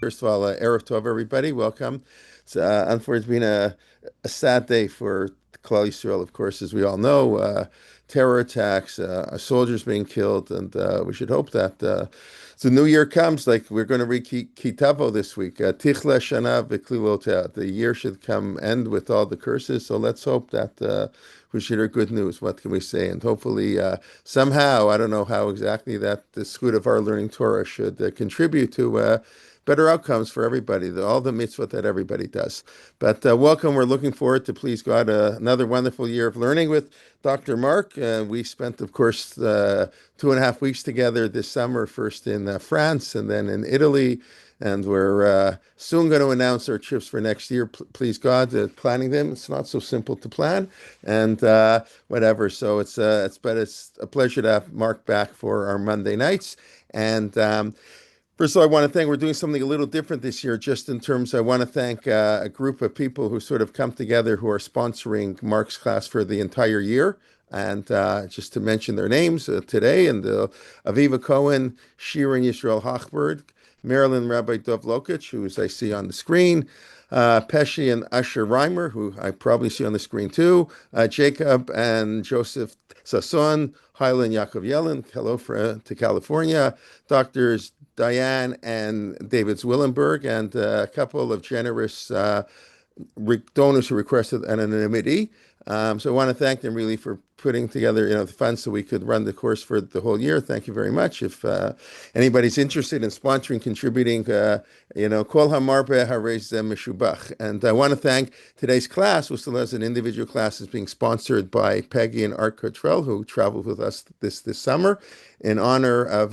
First of all, Erev Tov, everybody. Welcome. Unfortunately, it's been a sad day for Klal Yisrael, of course, as we all know. Terror attacks, soldiers being killed, and we should hope that the new year comes. Like we're going to read Kitavo this week. Tichla Shana V'Klilotah. The year should come end with all the curses. So let's hope that we should hear good news. What can we say? And hopefully, somehow, I don't know how exactly, that the school of our learning Torah should contribute to better outcomes for everybody, all the mitzvot that everybody does. But welcome. We're looking forward to, please God, another wonderful year of learning with Dr. Marc. We spent, of course, 2.5 weeks together this summer, first in France and then in Italy. And we're soon going to announce our trips for next year. Please God, planning them. It's not so simple to plan, and whatever. So it's a pleasure to have Marc back for our Monday nights. And first of all, I want to thank, we're doing something a little different this year, just in terms, I want to thank a group of people who sort of come together who are sponsoring Marc's class for the entire year. And just to mention their names today, and Aviva Cohen, Shirin Yisrael Hochberg, Marilyn Rabbi Dov Lokich, who, as I see on the screen, Pesci and Usher Reimer, who I probably see on the screen too, Jacob and Joseph Sasson, Hyla and Yaakov Yellen, hello to California, Doctors Diane and David Zwillenberg, and a couple of generous donors who requested anonymity. So I want to thank them really for putting together, the funds so we could run the course for the whole year. Thank you very much. If anybody's interested in sponsoring, contributing, Kol Hamarbe Harez Meshubach. And I want to thank today's class, which still has an individual class, is being sponsored by Peggy and Art Cottrell, who traveled with us this summer, in honor of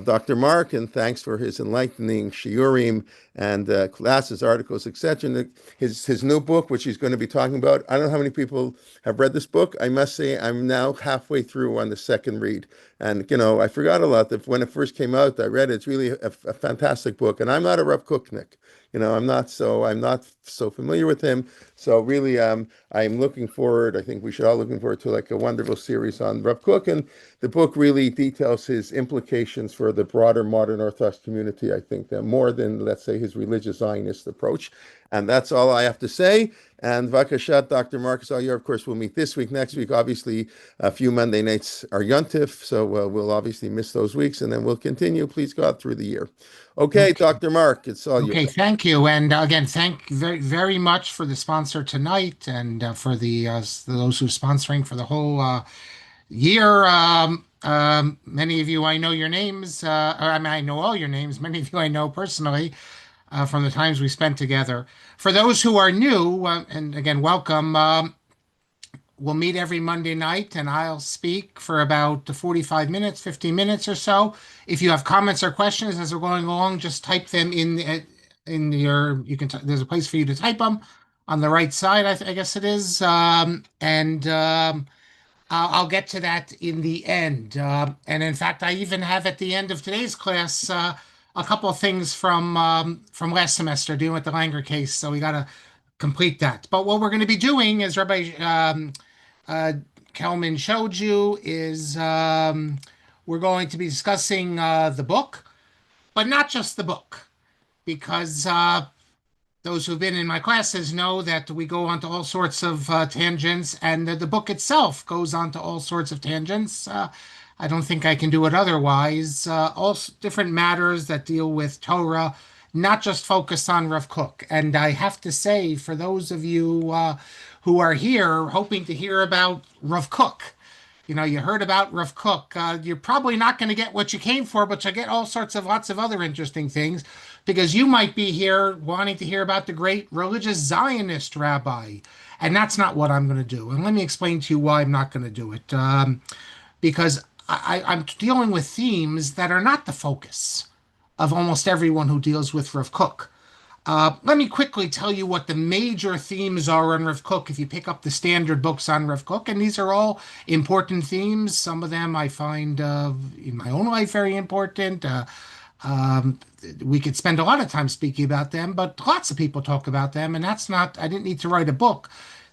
Dr. Marc, and thanks for his enlightening shiurim and classes, articles, etc. And his new book, which he's going to be talking about. I don't know how many people have read this book. I must say I'm now halfway through on the second read. And, I forgot a lot. That when it first came out, I read it. It's really a fantastic book. And I'm not a Rav Kooknik. I'm not so familiar with him. So really, I'm looking forward. I think we should all looking forward to like a wonderful series on Rav Kook. And the book really details his implications for the broader modern Orthodox community. I think that more than, let's say, his religious Zionist approach. And that's all I have to say. And Vakashat, Dr. Marc, all you, of course, we'll meet this week. Next week, obviously, a few Monday nights are Yontif, so we'll obviously miss those weeks, and then we'll continue, please God, through the year. Okay, Dr. Marc, it's all you. Okay, thank you. And again, thank very, very much for the sponsor tonight, and for those who are sponsoring for the whole year. Many of you, I know your names. I know all your names. Many of you I know personally from the times we spent together. For those who are new, and again, welcome. We'll meet every Monday night, and I'll speak for about 45 minutes, 50 minutes or so. If you have comments or questions as we're going along, just type them in your. There's a place for you to type them on the right side. I guess it is, and I'll get to that in the end. And in fact, I even have at the end of today's class a couple of things from last semester dealing with the Langer case. So we got to complete that. But what we're going to be doing, as Rabbi Kelman showed you, is we're going to be discussing the book, but not just the book, because those who've been in my classes know that we go onto all sorts of tangents, and the book itself goes onto all sorts of tangents. I don't think I can do it otherwise. All different matters that deal with Torah, not just focus on Rav Kook. And I have to say, for those of you who are here hoping to hear about Rav Kook, you heard about Rav Kook, you're probably not going to get what you came for, but you'll get lots of other interesting things, because you might be here wanting to hear about the great religious Zionist rabbi. And that's not what I'm going to do. And let me explain to you why I'm not going to do it. Because I'm dealing with themes that are not the focus of almost everyone who deals with Rav Kook. Let me quickly tell you what the major themes are on Rav Kook if you pick up the standard books on Rav Kook, and these are all important themes. Some of them I find in my own life very important. We could spend a lot of time speaking about them, but lots of people talk about them, and I didn't need to write a book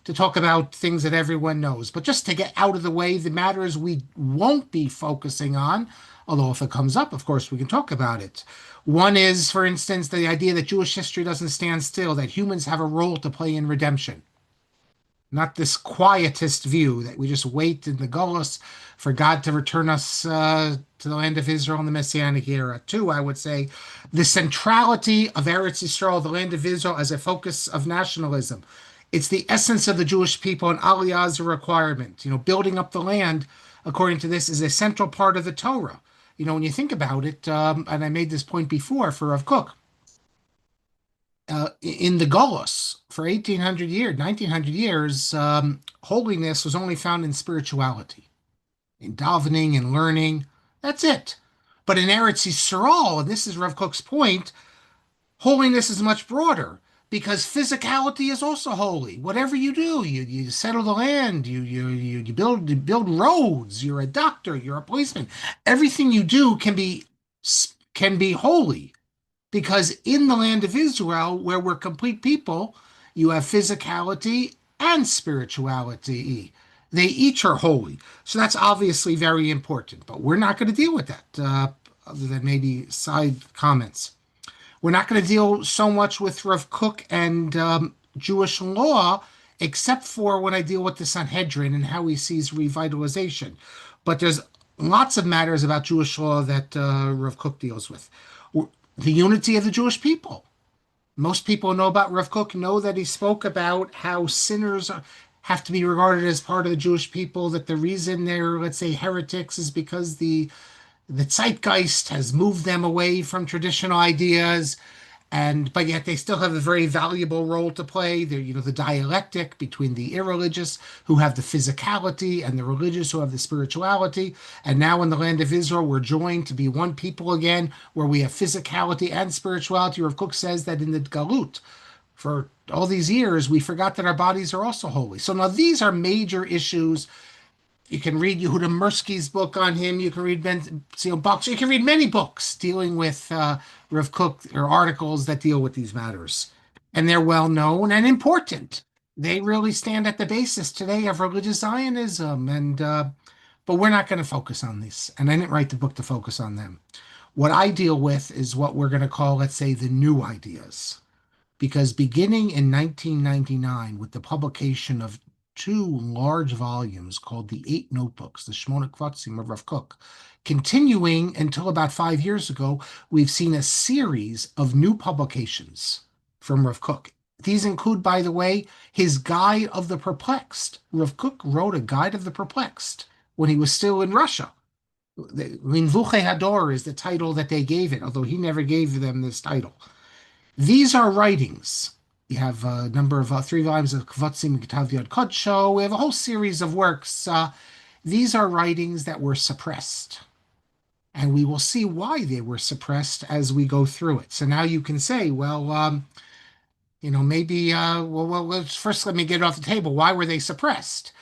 to talk about things that everyone knows. But just to get out of the way, the matters we won't be focusing on, although if it comes up, of course, we can talk about it. One is, for instance, the idea that Jewish history doesn't stand still, that humans have a role to play in redemption. Not this quietist view that we just wait in the Golos for God to return us to the land of Israel in the Messianic era. Two, I would say, the centrality of Eretz Yisrael, the land of Israel, as a focus of nationalism. It's the essence of the Jewish people, and Aliyah is a requirement. Building up the land, according to this, is a central part of the Torah. When you think about it, and I made this point before for Rav Kook, in the Golos for 1800 years, 1900 years, holiness was only found in spirituality, in davening and learning. That's it. But in Eretz Yisrael, and this is Rav Kook's point, holiness is much broader because physicality is also holy. Whatever you do, you settle the land, you build roads. You're a doctor, you're a policeman. Everything you do can be holy. Because in the land of Israel, where we're complete people, you have physicality and spirituality. They each are holy. So that's obviously very important. But we're not going to deal with that, other than maybe side comments. We're not going to deal so much with Rav Kook and Jewish law, except for when I deal with the Sanhedrin and how he sees revitalization. But there's lots of matters about Jewish law that Rav Kook deals with. The unity of the Jewish people. Most people know about Rav Kook, know that he spoke about how sinners have to be regarded as part of the Jewish people, that the reason they're, let's say, heretics is because the zeitgeist has moved them away from traditional ideas, but yet they still have a very valuable role to play. They're, the dialectic between the irreligious who have the physicality and the religious who have the spirituality. And now in the land of Israel, we're joined to be one people again, where we have physicality and spirituality. Rav Kook says that in the Galut, for all these years, we forgot that our bodies are also holy. So now these are major issues. You can read Yehuda Amital's book on him. You can read Ben Bach's. You can read many books dealing with Rav Kook, or articles that deal with these matters. And they're well known and important. They really stand at the basis today of religious Zionism. But we're not going to focus on these. And I didn't write the book to focus on them. What I deal with is what we're going to call, let's say, the new ideas. Because beginning in 1999, with the publication of two large volumes called the Eight Notebooks, the Shmona Kvatzim of Rav Kook, continuing until about 5 years ago, we've seen a series of new publications from Rav Kook. These include, by the way, his Guide of the Perplexed. Rav Kook wrote a Guide of the Perplexed when he was still in Russia. Linvuche Hador is the title that they gave it, although he never gave them this title. These are writings. We have a number of 3 volumes of Kvatzim Ketav Yad Kodsho. We have a whole series of works. These are writings that were suppressed. And we will see why they were suppressed as we go through it. So now you can say, well, maybe, first let me get it off the table. Why were they suppressed?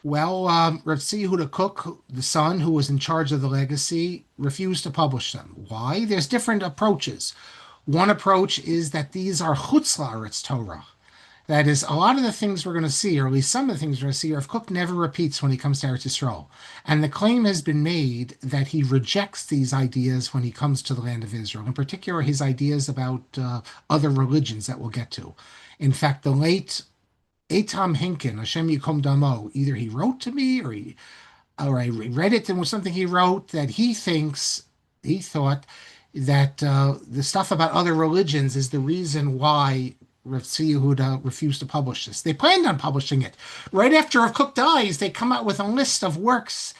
Well, Rav Yehuda Kook, the son who was in charge of the legacy, refused to publish them. Why? There's different approaches. One approach is that these are chutz la'aretz Torah. That is, a lot of the things we're going to see, or at least some of the things we're going to see, Rav Kook never repeats when he comes to Eretz Yisrael. And the claim has been made that he rejects these ideas when he comes to the land of Israel, in particular his ideas about other religions that we'll get to. In fact, the late Eitam Hinkin, Hashem Yikom Damo, either he wrote to me or I read it, and was something he wrote that he thought that the stuff about other religions is the reason why Rav Yehuda refused to publish this. They planned on publishing it. Right after Rav Kook dies, they come out with a list of works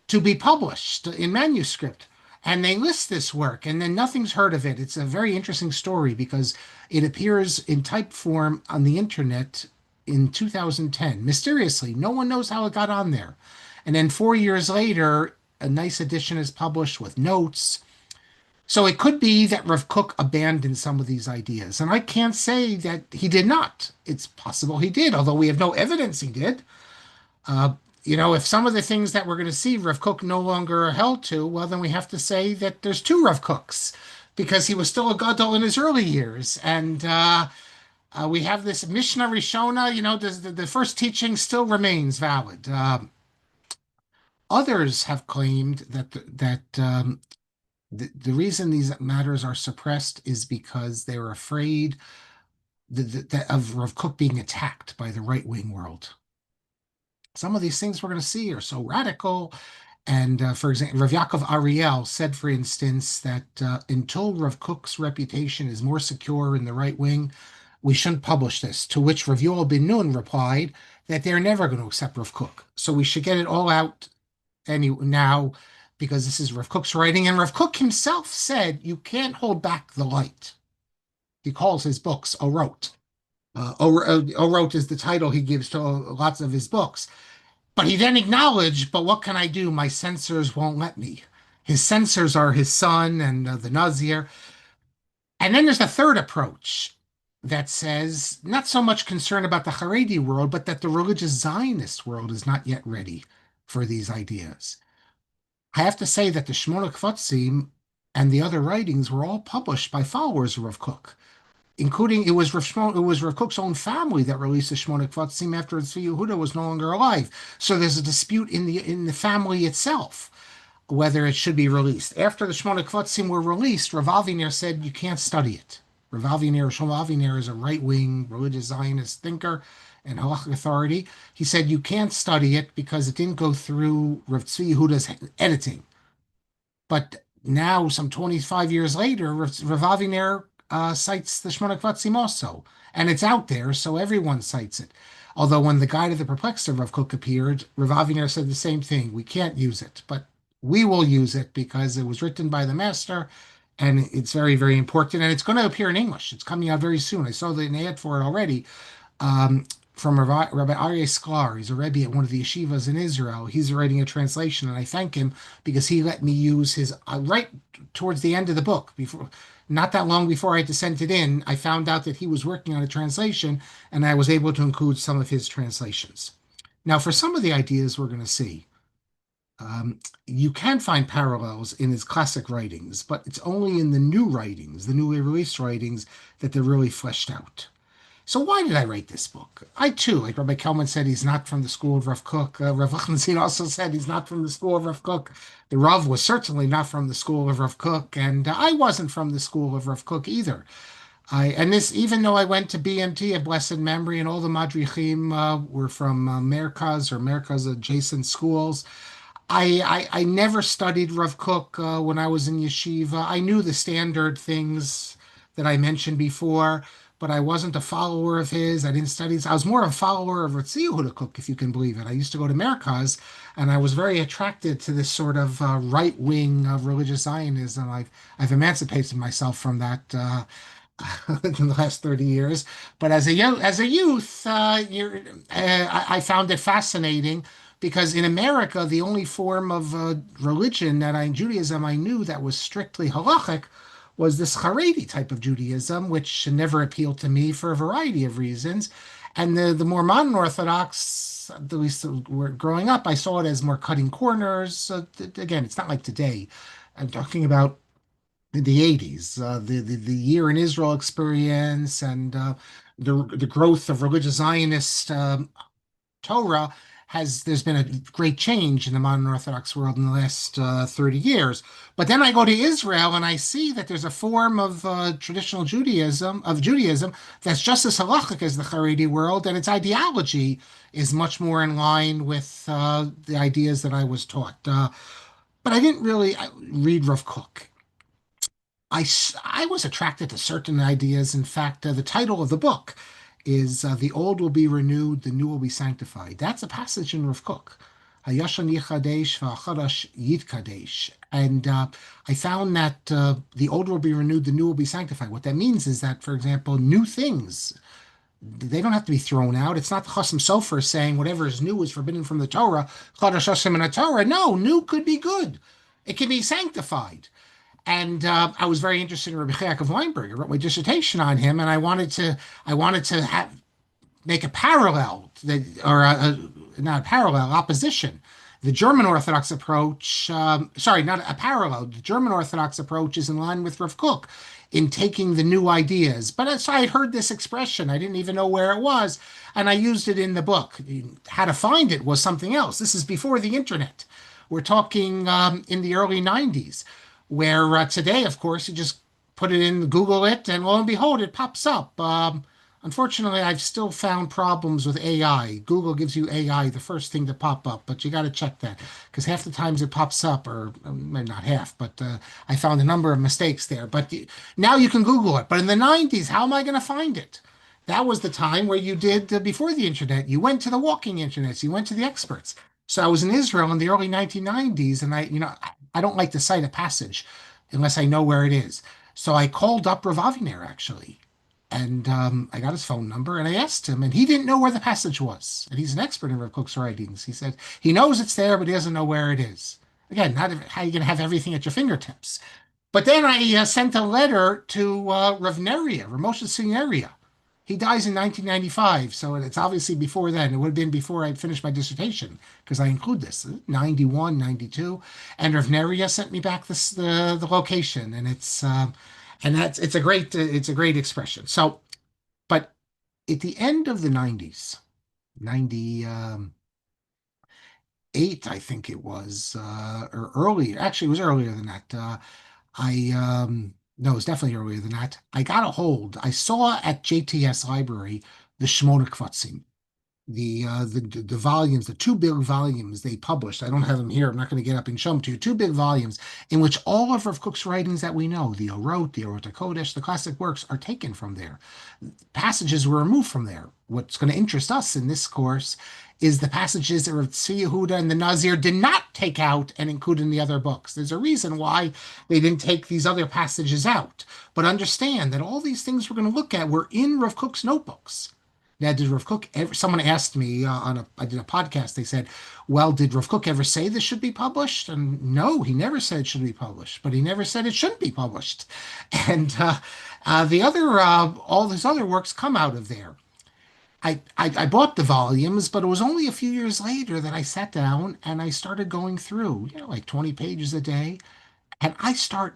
to be published in manuscript. And they list this work, and then nothing's heard of it. It's a very interesting story because it appears in type form on the internet in 2010. Mysteriously, no one knows how it got on there. And then 4 years later, a nice edition is published with notes. So it could be that Rav Kook abandoned some of these ideas. And I can't say that he did not. It's possible he did, although we have no evidence he did. If some of the things that we're going to see Rav Kook no longer are held to, well, then we have to say that there's two Rav Kooks, because he was still a gadol in his early years. And We have this Mishnah Rishona, the first teaching still remains valid. Others have claimed that the reason these matters are suppressed is because they're afraid of Rav Kook being attacked by the right-wing world. Some of these things we're going to see are so radical. And for example, Rav Yaakov Ariel said, for instance, that until Rav Kook's reputation is more secure in the right wing, we shouldn't publish this. To which Rav Yoel ben Nun replied that they're never going to accept Rav Kook. So we should get it all out now because this is Rav Kook's writing. And Rav Kook himself said you can't hold back the light. He calls his books Orot. Orot is the title he gives to lots of his books. But he then acknowledged, but what can I do? My censors won't let me. His censors are his son and the Nazir. And then there's a third approach that says not so much concern about the Haredi world, but that the religious Zionist world is not yet ready for these ideas. I have to say that the Shmona Kvatzim and the other writings were all published by followers of Rav Kook, including it was Rav Kook's own family that released the Shmona Kvatzim after Tzvi Yehuda was no longer alive. So there's a dispute in the family itself whether it should be released. After the Shmona Kvatzim were released, Rav Aviner said you can't study it. Rav Aviner is a right-wing religious Zionist thinker and halachic authority. He said you can't study it because it didn't go through Rav Tzvi Yehuda's editing. But now, some 25 years later, Rav Aviner cites the Shmona Kvatzim also, and it's out there, so everyone cites it. Although when the Guide of the Perplexed of Rav Kook appeared, Rav Aviner said the same thing. We can't use it, but we will use it because it was written by the master, and it's very, very important. And it's going to appear in English. It's coming out very soon. I saw the ad for it already. From Rabbi Aryeh Sklar. He's a Rebbe at one of the yeshivas in Israel. He's writing a translation, and I thank him because he let me use his right towards the end of the book. Not that long before I had to send it in, I found out that he was working on a translation, and I was able to include some of his translations. Now, for some of the ideas we're going to see, you can find parallels in his classic writings, but it's only in the new writings, the newly released writings, that they're really fleshed out. So why did I write this book? I too, like Rabbi Kelman said, he's not from the school of Rav Kook. Rav Lichtenstein also said he's not from the school of Rav Kook. The Rav was certainly not from the school of Rav Kook, and I wasn't from the school of Rav Kook either. Even though I went to BMT of blessed memory, and all the madrichim were from Merkaz or Merkaz adjacent schools, I never studied Rav Kook when I was in yeshiva. I knew the standard things that I mentioned before, but I wasn't a follower of his. I didn't study. I was more a follower of Rav Yehuda Kook, if you can believe it. I used to go to Merkaz, and I was very attracted to this sort of right-wing religious Zionism. I've emancipated myself from that in the last 30 years. But as a youth, I found it fascinating because in America, the only form of religion Judaism I knew that was strictly halachic was this Haredi type of Judaism, which never appealed to me for a variety of reasons. And the more modern Orthodox, at least growing up, I saw it as more cutting corners. Again, it's not like today. I'm talking about the 80s, the year in Israel experience and the growth of religious Zionist Torah there's been a great change in the modern Orthodox world in the last 30 years. But then I go to Israel and I see that there's a form of traditional Judaism that's just as halachic as the Haredi world, and its ideology is much more in line with the ideas that I was taught. But I didn't really read Rav Kook. I was attracted to certain ideas. In fact, the title of the book is "The Old Will Be Renewed, the New Will Be Sanctified." That's a passage in Rav Kook. Hayashan Yichadesh v'achadash Yitkadesh. And I found that the old will be renewed, the new will be sanctified. What that means is that, for example, new things, they don't have to be thrown out. It's not the Chasam Sofer saying whatever is new is forbidden from the Torah. Chadash Hashem in the Torah. No, new could be good. It can be sanctified. And I was very interested in Rabbi Yaakov Weinberg. I wrote my dissertation on him, and I wanted to make a parallel, not a parallel, opposition The German Orthodox approach, sorry, not a parallel. The German Orthodox approach is in line with Rav Kook in taking the new ideas. But so I had heard this expression, I didn't even know where it was, and I used it in the book. How to find it was something else. This is before the internet. We're talking in the early 90s, where today, of course, you just put it in, Google it, and lo and behold, it pops up. Unfortunately, I've still found problems with AI. Google gives you AI the first thing to pop up, but you got to check that because half the times it pops up, or not half, but I found a number of mistakes there. But now you can Google it. But in the 90s, how am I going to find it? That was the time where you did before the internet. You went to the walking internets, you went to the experts. So I was in Israel in the early 1990s, and I don't like to cite a passage unless I know where it is. So I called up Rav Aviner actually, and I got his phone number and I asked him, and he didn't know where the passage was. And he's an expert in Rav Kook's writings. He said he knows it's there, but he doesn't know where it is. Again, not how you going to have everything at your fingertips. But then I sent a letter to Rav Neria, Ramosha Signeria. He dies in 1995, so it's obviously before then. It would have been before I'd finished my dissertation, because I include this, 91, 92. And Rav Neria sent me back the location, and that's it's a great expression. So, but at the end of the 90s, 98, I think it was, or earlier, actually, it was earlier than that. I no, it was definitely earlier than that. I got a hold. I saw at JTS Library the Shmona Kvatzim, the volumes, the two big volumes they published. I don't have them here. I'm not going to get up and show them to you. Two big volumes in which all of Rav Kook's writings that we know, the Orot, the Orot HaKodesh, the classic works, are taken from there. Passages were removed from there. What's going to interest us in this course is the passages that Rav Tzvi Yehuda and the Nazir did not take out and include in the other books. There's a reason why they didn't take these other passages out. But understand that all these things we're going to look at were in Rav Kook's notebooks. Now, did Rav Kook ever, someone asked me I did a podcast, they said, well, did Rav Kook ever say this should be published? And no, he never said it should be published, but he never said it shouldn't be published. And all these other works come out of there. I bought the volumes, but it was only a few years later that I sat down and I started going through, like 20 pages a day, and I start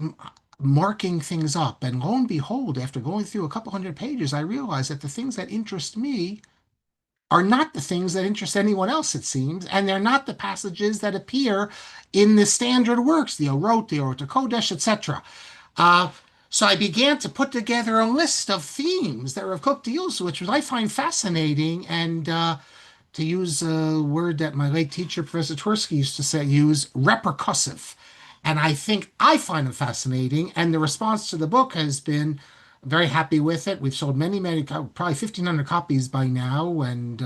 marking things up. And lo and behold, after going through a couple hundred pages, I realized that the things that interest me are not the things that interest anyone else, it seems, and they're not the passages that appear in the standard works, the Orot, the Orot HaKodesh, etc. Uh, so I began to put together a list of themes that Rav Kook deals with, which I find fascinating, and to use a word that my late teacher, Professor Twersky, used to use repercussive. And I find them fascinating. And the response to the book has been very happy with it. We've sold many, probably 1,500 copies by now, and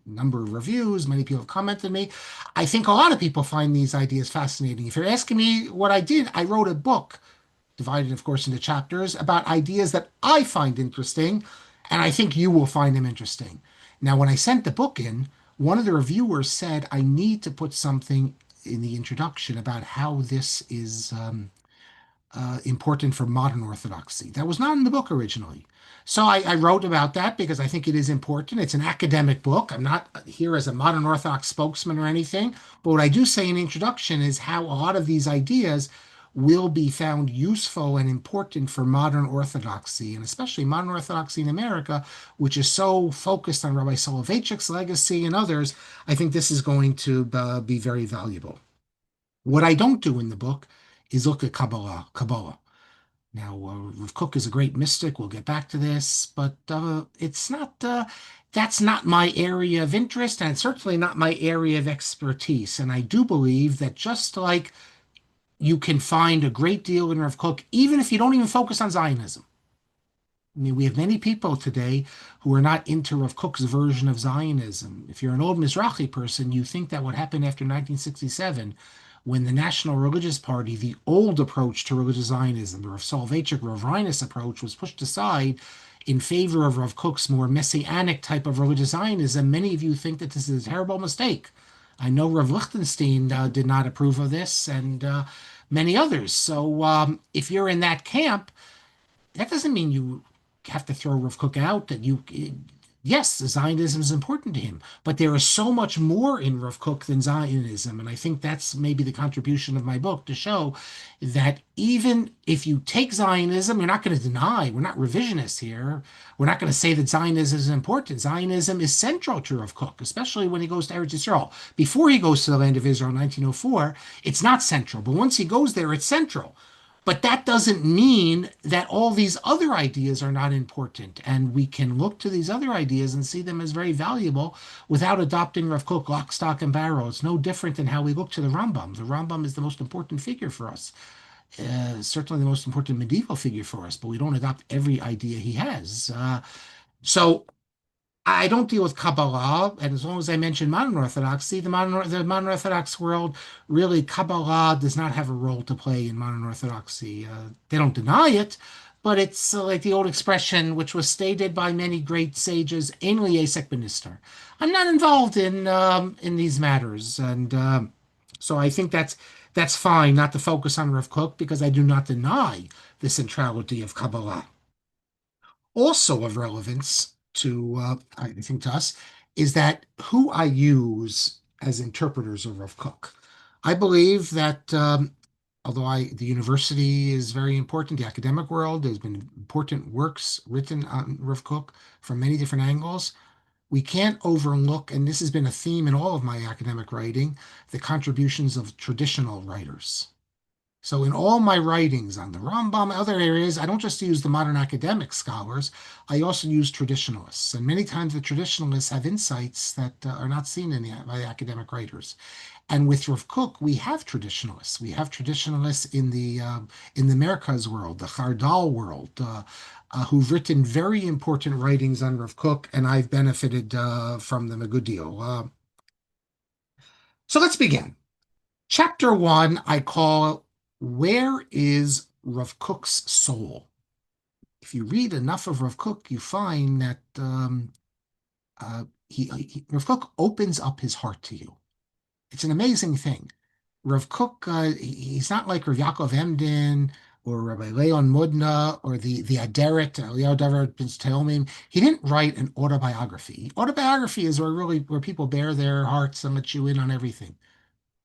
number of reviews. Many people have commented me. I think a lot of people find these ideas fascinating. If you're asking me what I did, I wrote a book, divided, of course, into chapters, about ideas that I find interesting, and I think you will find them interesting. Now, when I sent the book in, one of the reviewers said, I need to put something in the introduction about how this is important for modern Orthodoxy. That was not in the book originally. So I wrote about that because I think it is important. It's an academic book. I'm not here as a modern Orthodox spokesman or anything. But what I do say in the introduction is how a lot of these ideas will be found useful and important for modern Orthodoxy, and especially modern Orthodoxy in America, which is so focused on Rabbi Soloveitchik's legacy and others. I think this is going to be very valuable. What I don't do in the book is look at Kabbalah. Now, Rav Kook is a great mystic. We'll get back to this, but it's not. That's not my area of interest, and it's certainly not my area of expertise. And I do believe that just like you can find a great deal in Rav Kook, even if you don't even focus on Zionism. I mean, we have many people today who are not into Rav Kook's version of Zionism. If you're an old Mizrahi person, you think that what happened after 1967, when the National Religious Party, the old approach to religious Zionism, the Rav Soloveitchik, Rav Reines approach, was pushed aside in favor of Rav Kook's more messianic type of religious Zionism. Many of you think that this is a terrible mistake. I know Rav Lichtenstein did not approve of this, and many others. So if you're in that camp, that doesn't mean you have to throw Rav Kook out. That yes, Zionism is important to him, but there is so much more in Rav Kook than Zionism. And I think that's maybe the contribution of my book to show that even if you take Zionism, you're not going to deny, we're not revisionists here. We're not going to say that Zionism is important. Zionism is central to Rav Kook, especially when he goes to Eretz Yisrael. Before he goes to the land of Israel in 1904, it's not central, but once he goes there, it's central. But that doesn't mean that all these other ideas are not important. And we can look to these other ideas and see them as very valuable without adopting Rav Kook lock, stock, and barrel. It's no different than how we look to the Rambam. The Rambam is the most important figure for us, certainly the most important medieval figure for us, but we don't adopt every idea he has. So I don't deal with Kabbalah, and as long as I mention modern Orthodoxy, the modern Orthodox world, really, Kabbalah does not have a role to play in modern Orthodoxy. They don't deny it, but it's like the old expression, which was stated by many great sages, "Ein li yesek b'nistar." I'm not involved in these matters, and so I think that's fine not to focus on Rav Kook because I do not deny the centrality of Kabbalah. Also of relevance to, I think, to us, is that who I use as interpreters of Rav Kook. I believe that although the university is very important, the academic world, there's been important works written on Rav Kook from many different angles. We can't overlook, and this has been a theme in all of my academic writing, the contributions of traditional writers. So in all my writings on the Rambam, other areas, I don't just use the modern academic scholars, I also use traditionalists. And many times the traditionalists have insights that are not seen by the academic writers. And with Rav Kook, we have traditionalists. We have traditionalists in the Merkaz world, the Chardal world, who've written very important writings on Rav Kook, and I've benefited from them a good deal. So let's begin. Chapter one, I call Where is Rav Kook's Soul? If you read enough of Rav Kook, you find that Rav Kook opens up his heart to you. It's an amazing thing. Rav Kook, he's not like Rav Yaakov Emden or Rabbi Leon Mudna or the Aderet, Eliyahu David ben Talmud. He didn't write an autobiography. Autobiography is where people bare their hearts and let you in on everything.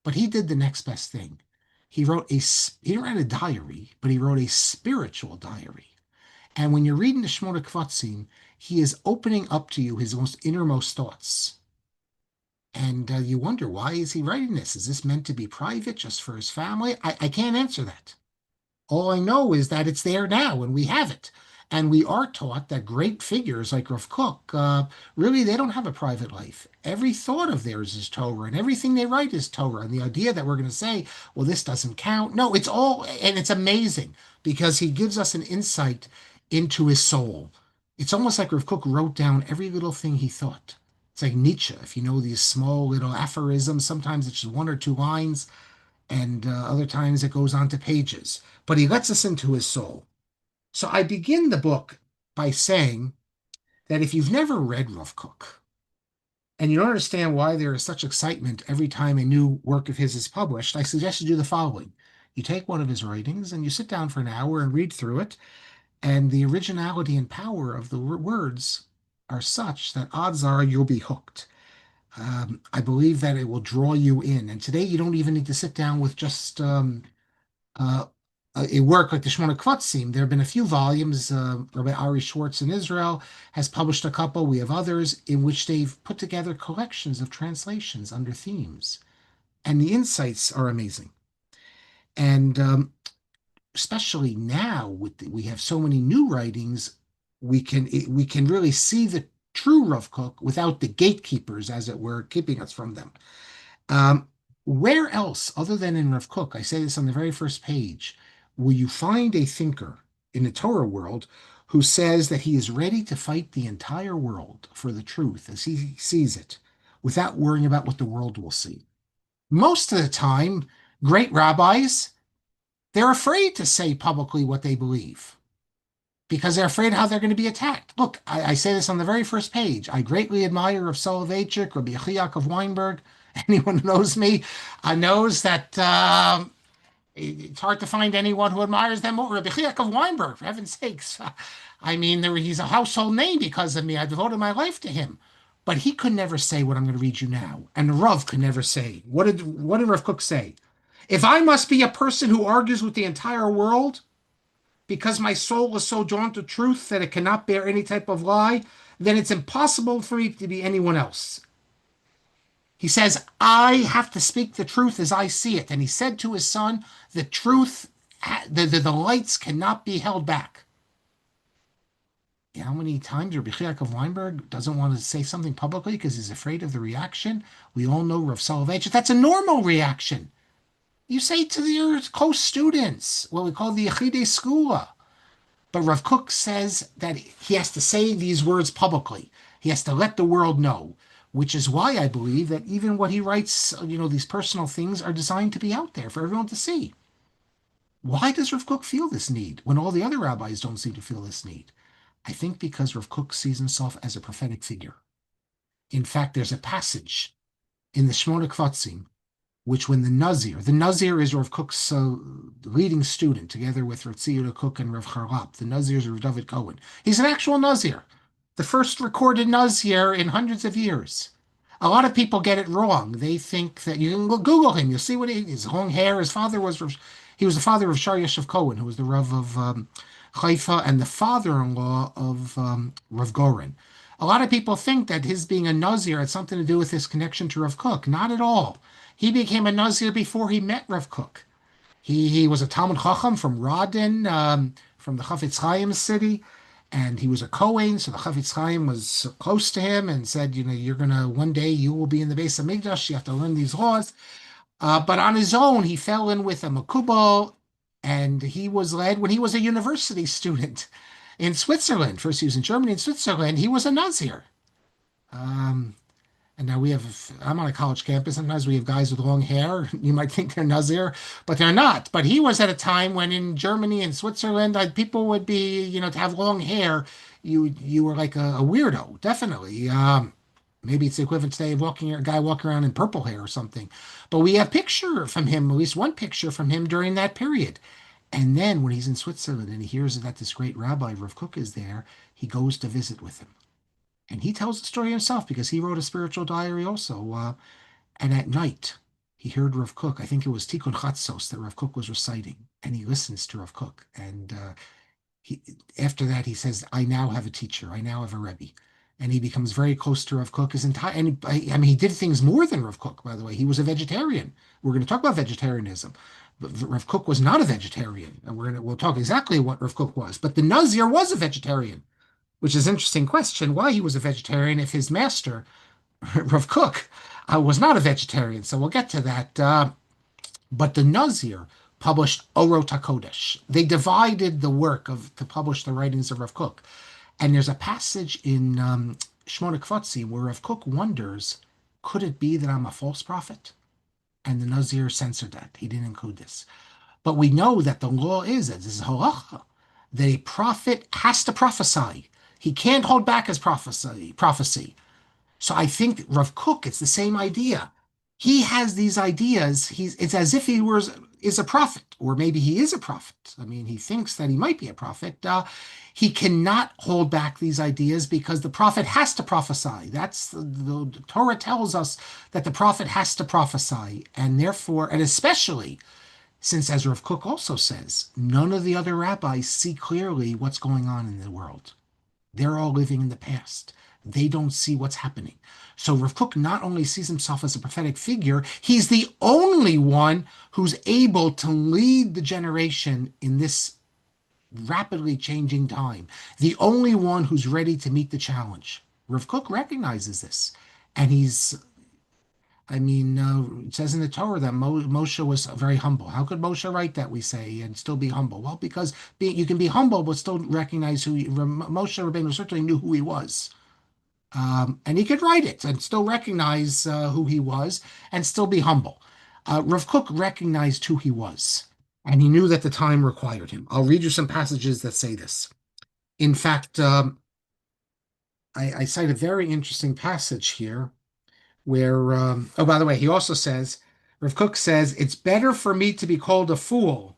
But he did the next best thing. He didn't write a diary, but he wrote a spiritual diary. And when you're reading the Shmona Kvatzim, he is opening up to you his most innermost thoughts. And you wonder, why is he writing this? Is this meant to be private, just for his family? I can't answer that. All I know is that it's there now and we have it. And we are taught that great figures like Rav Kook, really, they don't have a private life. Every thought of theirs is Torah and everything they write is Torah. And the idea that we're going to say, well, this doesn't count. No, it's all, and it's amazing because he gives us an insight into his soul. It's almost like Rav Kook wrote down every little thing he thought. It's like Nietzsche, if you know these small little aphorisms, sometimes it's just one or two lines and other times it goes on to pages. But he lets us into his soul. So I begin the book by saying that if you've never read Rav Kook and you don't understand why there is such excitement every time a new work of his is published, I suggest you do the following. You take one of his writings and you sit down for an hour and read through it, and the originality and power of the words are such that odds are you'll be hooked. I believe that it will draw you in. And today you don't even need to sit down with just uh, a work like the Shmona Kvatzim. There have been a few volumes. Rabbi Ari Schwartz in Israel has published a couple. We have others in which they've put together collections of translations under themes. And the insights are amazing. And especially now, we have so many new writings, we can really see the true Rav Kook without the gatekeepers, as it were, keeping us from them. Um, where else, other than in Rav Kook, I say this on the very first page, will you find a thinker in the Torah world who says that he is ready to fight the entire world for the truth as he sees it, without worrying about what the world will see? Most of the time, great rabbis, they're afraid to say publicly what they believe because they're afraid how they're going to be attacked. Look, I say this on the very first page. I greatly admire of Soloveitchik, Rabbi Yaakov Weinberg. Anyone who knows me knows that it's hard to find anyone who admires them more. Rabbi Yaakov Weinberg, for heaven's sakes. I mean, he's a household name because of me. I devoted my life to him. But he could never say what I'm going to read you now. And Rav could never say. What did Rav Kook say? If I must be a person who argues with the entire world because my soul is so drawn to truth that it cannot bear any type of lie, then it's impossible for me to be anyone else. He says, I have to speak the truth as I see it. And he said to his son, the truth, the lights cannot be held back. How many times Rabbi Yaakov Weinberg doesn't want to say something publicly because he's afraid of the reaction? We all know Rav Soloveitchik. That's a normal reaction. You say to your close students, what we call the Yechidei Skula. But Rav Kook says that he has to say these words publicly. He has to let the world know, which is why I believe that even what he writes, these personal things are designed to be out there for everyone to see. Why does Rav Kook feel this need when all the other rabbis don't seem to feel this need? I think because Rav Kook sees himself as a prophetic figure. In fact, there's a passage in the Shmona Kvatzim, which when the Nazir is Rav Kook's leading student, together with Rav Yehuda Kook and Rav Charlap. The Nazir is Rav David Cohen. He's an actual Nazir, the first recorded Nazir in hundreds of years. A lot of people get it wrong. They think that you can Google him. You'll see his long hair. His father was he was the father of Shar Yeshav Cohen, who was the Rav of Haifa and the father-in-law of Rav Goren. A lot of people think that his being a Nazir had something to do with his connection to Rav Kook. Not at all. He became a Nazir before he met Rav Kook. He was a Talmud Chacham from Radin, from the Chafetz Chaim city, and he was a Kohen, so the Chafetz Chaim was close to him and said, one day you will be in the base of Mikdash, you have to learn these laws. But on his own, he fell in with a Makubal, and he was led when he was a university student in Switzerland. First, he was in Germany and Switzerland. He was a Nazir. And now I'm on a college campus. Sometimes we have guys with long hair. You might think they're Nazir, but they're not. But he was at a time when in Germany and Switzerland, people would be, to have long hair, you were like a weirdo, definitely. Maybe it's the equivalent today of a guy walking around in purple hair or something. But we have picture from him, at least one picture from him during that period. And then when he's in Switzerland and he hears that this great rabbi, Rav Kook, is there, he goes to visit with him. And he tells the story himself because he wrote a spiritual diary also. And at night, he heard Rav Kook. I think it was Tikkun Chatzos that Rav Kook was reciting. And he listens to Rav Kook. And after that, he says, I now have a teacher. I now have a Rebbe. And he becomes very close to Rav Kook. He did things more than Rav Kook, by the way. He was a vegetarian. We're going to talk about vegetarianism. But Rav Kook was not a vegetarian. And we'll talk exactly what Rav Kook was. But the Nazir was a vegetarian, which is an interesting question, why he was a vegetarian if his master, Rav Kook, was not a vegetarian. So we'll get to that. But the Nazir published Orot HaKodesh. They divided the work to publish the writings of Rav Kook. And there's a passage in Shmona Kvatzim where Rav Kook wonders, could it be that I'm a false prophet? And the Nazir censored that. He didn't include this. But we know that the law is, this is halacha, that a prophet has to prophesy. He can't hold back his prophecy. So I think Rav Kook, it's the same idea. He has these ideas. It's as if he is a prophet, or maybe he is a prophet. I mean, he thinks that he might be a prophet. He cannot hold back these ideas because the prophet has to prophesy. That's the Torah tells us that the prophet has to prophesy, and therefore, and especially since, as Rav Kook also says, none of the other rabbis see clearly what's going on in the world. They're all living in the past. They don't see what's happening. So Rav Kook not only sees himself as a prophetic figure, he's the only one who's able to lead the generation in this rapidly changing time. The only one who's ready to meet the challenge. Rav Kook recognizes this. And it says in the Torah that Moshe was very humble. How could Moshe write that, we say, and still be humble? Well, because you can be humble, but still recognize Moshe Rabbeinu certainly knew who he was. And he could write it and still recognize who he was and still be humble. Rav Kook recognized who he was, and he knew that the time required him. I'll read you some passages that say this. In fact, I cite a very interesting passage here where, by the way, he also says, Rav Kook says, it's better for me to be called a fool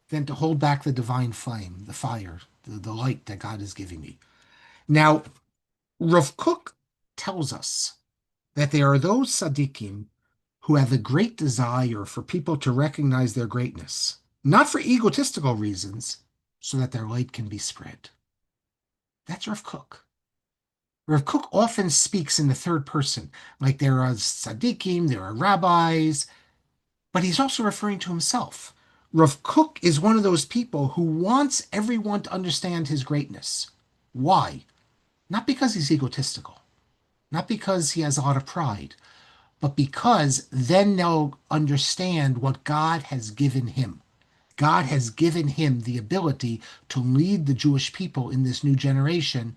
than to hold back the divine flame, the fire, the light that God is giving me. Now, Rav Kook tells us that there are those tzaddikim who have a great desire for people to recognize their greatness, not for egotistical reasons, so that their light can be spread. That's Rav Kook. Rav Kook often speaks in the third person, like there are tzaddikim, there are rabbis, but he's also referring to himself. Rav Kook is one of those people who wants everyone to understand his greatness. Why? Not because he's egotistical, not because he has a lot of pride, but because then they'll understand what God has given him. God has given him the ability to lead the Jewish people in this new generation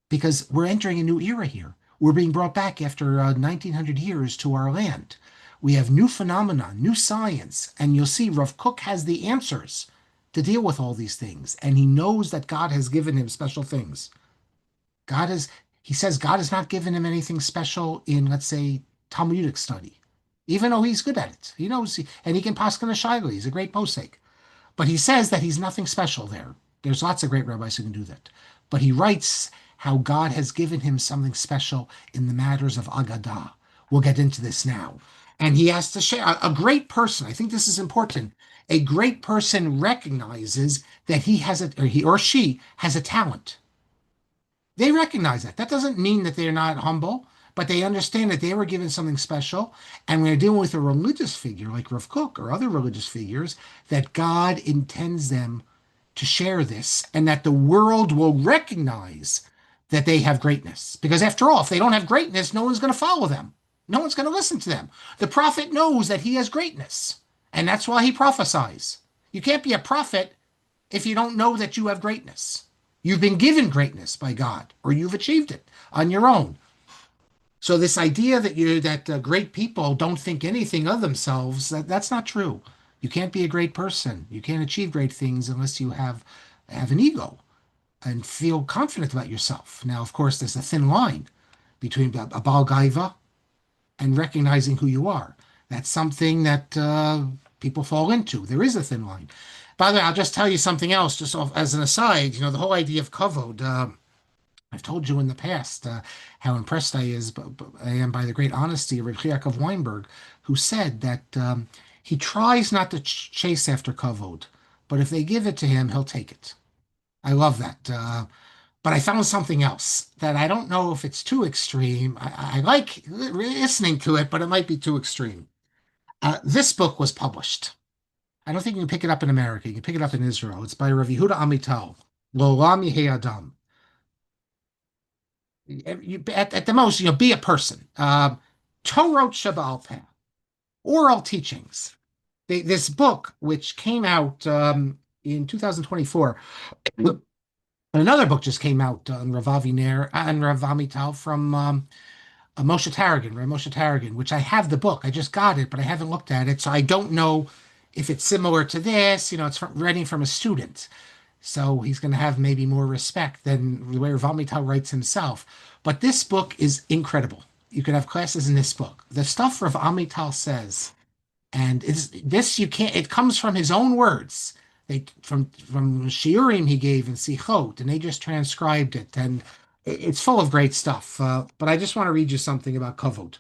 because we're entering a new era here. We're being brought back after 1900 years to our land. We have new phenomena, new science, and you'll see Rav Kook has the answers to deal with all these things, and he knows that God has given him special things. God is, he says God has not given him anything special in, let's say, Talmudic study, even though he's good at it. He knows, and he can paskin a shaila. He's a great posek. But he says that he's nothing special there. There's lots of great rabbis who can do that. But he writes how God has given him something special in the matters of Agadah. We'll get into this now. And he has to share a great person. I think this is important. A great person recognizes that he has a, or he or she has a talent. They recognize that. That doesn't mean that they're not humble, but they understand that they were given something special. And when they're dealing with a religious figure like Rav Kook or other religious figures, that God intends them to share this and that the world will recognize that they have greatness. Because after all, if they don't have greatness, no one's going to follow them. No one's going to listen to them. The prophet knows that he has greatness, and that's why he prophesies. You can't be a prophet if you don't know that you have greatness. You've been given greatness by God, or you've achieved it on your own. So this idea that great people don't think anything of themselves, that's not true. You can't be a great person. You can't achieve great things unless you have an ego and feel confident about yourself. Now, of course, there's a thin line between a Baal Gaiva and recognizing who you are. That's something that people fall into. There is a thin line. By the way, I'll just tell you something else, just as an aside. The whole idea of kavod. I've told you in the past how impressed I am by the great honesty of Reb Yaakov Weinberg, who said that he tries not to chase after kavod, but if they give it to him, he'll take it. I love that. But I found something else that I don't know if it's too extreme. I like listening to it, but it might be too extreme. This book was published. I don't think you can pick it up in America. You can pick it up in Israel. It's by Rav Yehuda Amital. Lo'olam Yehei Adam. At the most, be a person. Torah Shabbat Peh, oral teachings. This book, which came out in 2024, another book just came out on Rav Aviner and Rav Amital from Moshe Tarragon, Rav Moshe Tarragon, which I have the book. I just got it, but I haven't looked at it, so I don't know if it's similar to this. It's writing from a student. So he's going to have maybe more respect than the way Rav Amital writes himself. But this book is incredible. You could have classes in this book. The stuff Rav Amital says, and this you can't. It comes from his own words. From shiurim he gave in Sichot, and they just transcribed it, and it's full of great stuff. But I just want to read you something about kavod.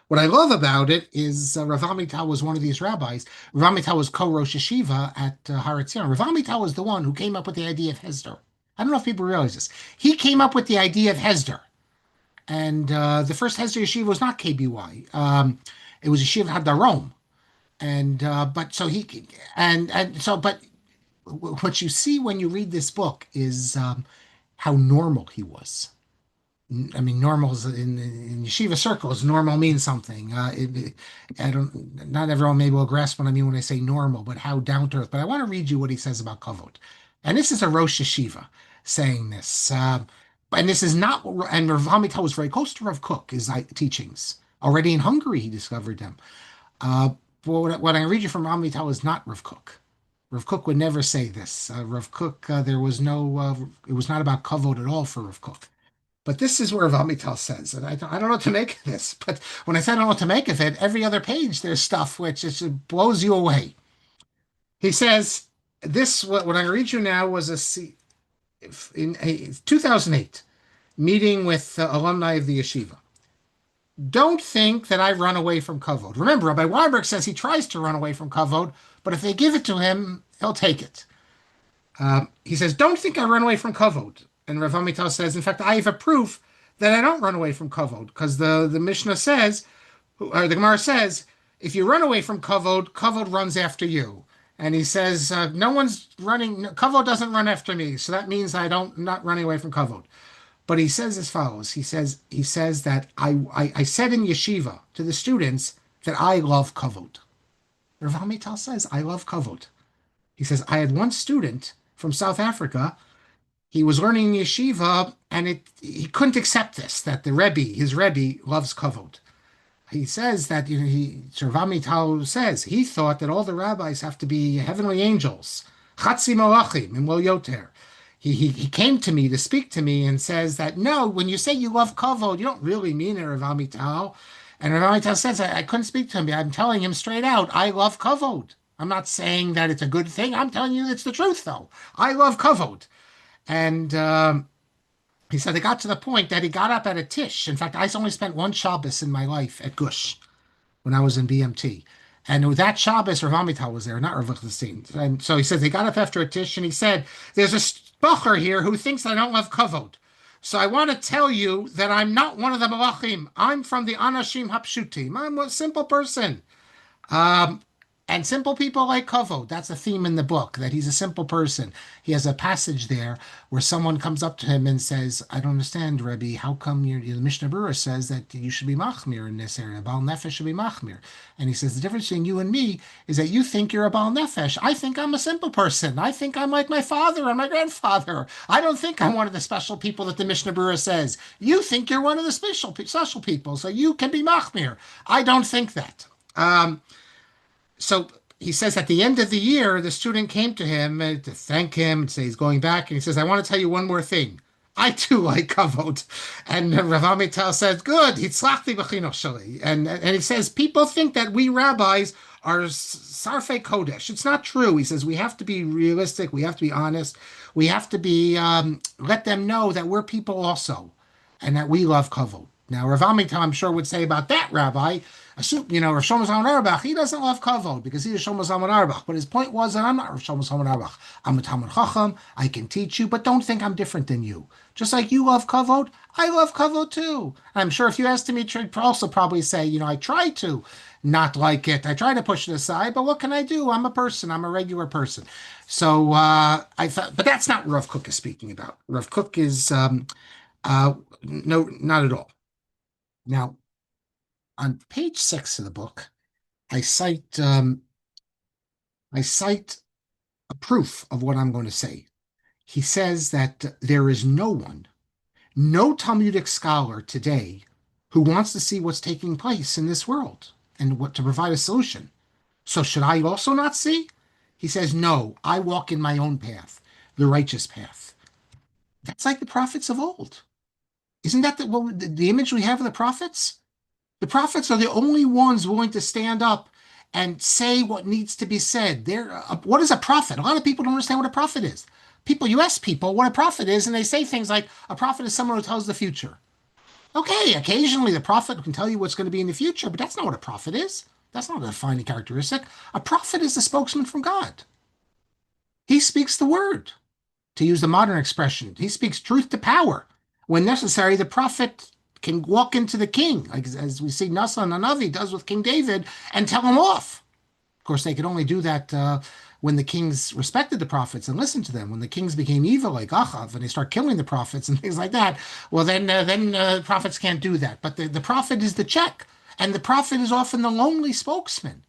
What I love about it is Rav Amital was one of these rabbis. Rav Amital was co-rosh yeshiva at Har Etzion. Rav Amital was the one who came up with the idea of Hesder. I don't know if people realize this. He came up with the idea of Hesder. And the first Hesder yeshiva was not KBY. It was Yeshiva Hadarom. And but so he and so but what you see when you read this book is how normal he was. I mean, normals in yeshiva circles, normal means something. I don't, not everyone maybe will grasp what I mean when I say normal, but how down to earth. But I want to read you what he says about kavod. And this is a Rosh Yeshiva saying this. And this is not, and Rav Amital was very close to Rav Kook, his teachings. Already in Hungary, he discovered them. But what I read you from Rav Amital is not Rav Kook. Rav Kook would never say this. Rav Kook, there was no, it was not about kavod at all for Rav Kook. But this is where Rav Amital says, and I don't know what to make of this, but when I say I don't know what to make of it, every other page there's stuff which just blows you away. He says, This what I read you now was in a 2008 meeting with alumni of the yeshiva. Don't think that I run away from kavod. Remember, Rabbi Weinberg says he tries to run away from kavod, but if they give it to him, he'll take it. He says, don't think I run away from kavod. And Rav Amital says, in fact, I have a proof that I don't run away from kavod, because the Mishnah says, or the Gemara says, if you run away from kavod, kavod runs after you. And he says, no one's running, kavod doesn't run after me, so that means I'm not running away from kavod. But he says as follows. He says that I said in yeshiva to the students that I love kavod. Rav Amital says, I love kavod. He says, I had one student from South Africa. He was learning in yeshiva, and he couldn't accept this, that his Rebbe, loves kavod. He says that Rav Amital says he thought that all the rabbis have to be heavenly angels, chatzi malachim and lo yoter. He came to me to speak to me and says that no, when you say you love kavod, you don't really mean it, Rav Amital. And Rav Amital says I couldn't speak to him. I'm telling him straight out, I love kavod. I'm not saying that it's a good thing. I'm telling you it's the truth, though. I love kavod. And he said it got to the point that he got up at a tish. In fact, I only spent one Shabbos in my life at Gush when I was in BMT. And with that Shabbos, Rav Amital was there, not Rav Lichtenstein. And so he says he got up after a tish and he said, there's a bacher here who thinks I don't love kavod. So I want to tell you that I'm not one of the malachim. I'm from the Anashim Hapshutim. I'm a simple person. Um, and simple people like kavod. That's a theme in the book, that he's a simple person. He has a passage there where someone comes up to him and says, I don't understand, Rebbe, how come the Mishnah Berurah says that you should be machmir in this area? Baal nefesh should be machmir. And he says, the difference between you and me is that you think you're a Baal nefesh. I think I'm a simple person. I think I'm like my father and my grandfather. I don't think I'm one of the special people that the Mishnah Berurah says. You think you're one of the special people, so you can be machmir. I don't think that. So he says at the end of the year, the student came to him to thank him and say he's going back. And he says, I want to tell you one more thing. I too like kavod. And Rav Amital says, good, hitzlachti b'chinoch. And he says, people think that we rabbis are sarfei kodesh. It's not true. He says, we have to be realistic. We have to be honest. We have to be, let them know that we're people also and that we love kavod. Now, Rav Amital, I'm sure, would say about that rabbi, Rav Shlomo Zalman Auerbach, he doesn't love kavod because he's Shlomo Zalman Auerbach. But his point was that I'm not Rav Shlomo Zalman Auerbach. I'm a Talmud Chacham. I can teach you, but don't think I'm different than you. Just like you love kavod, I love kavod too. I'm sure if you asked me, I'd also probably say, I try to not like it. I try to push it aside, but what can I do? I'm a person. I'm a regular person. So I thought, but that's not what Rav Kook is speaking about. Rav Kook is no, not at all. Now, on page 6 of the book, I cite a proof of what I'm going to say. He says that there is no Talmudic scholar today who wants to see what's taking place in this world and what to provide a solution. So should I also not see? He says, no, I walk in my own path, the righteous path. That's like the prophets of old. Isn't that the image we have of the prophets? The prophets are the only ones willing to stand up and say what needs to be said. What is a prophet? A lot of people don't understand what a prophet is. You ask people what a prophet is, and they say things like, a prophet is someone who tells the future. Okay, occasionally the prophet can tell you what's going to be in the future, but that's not what a prophet is. That's not a defining characteristic. A prophet is the spokesman from God. He speaks the word, to use the modern expression. He speaks truth to power. When necessary, the prophet can walk into the king, like as we see Nasa Nanavi does with King David, and tell him off. Of course, they could only do that when the kings respected the prophets and listened to them. When the kings became evil, like Achav, and they start killing the prophets and things like that, well, then prophets can't do that. But the prophet is the check, and the prophet is often the lonely spokesman.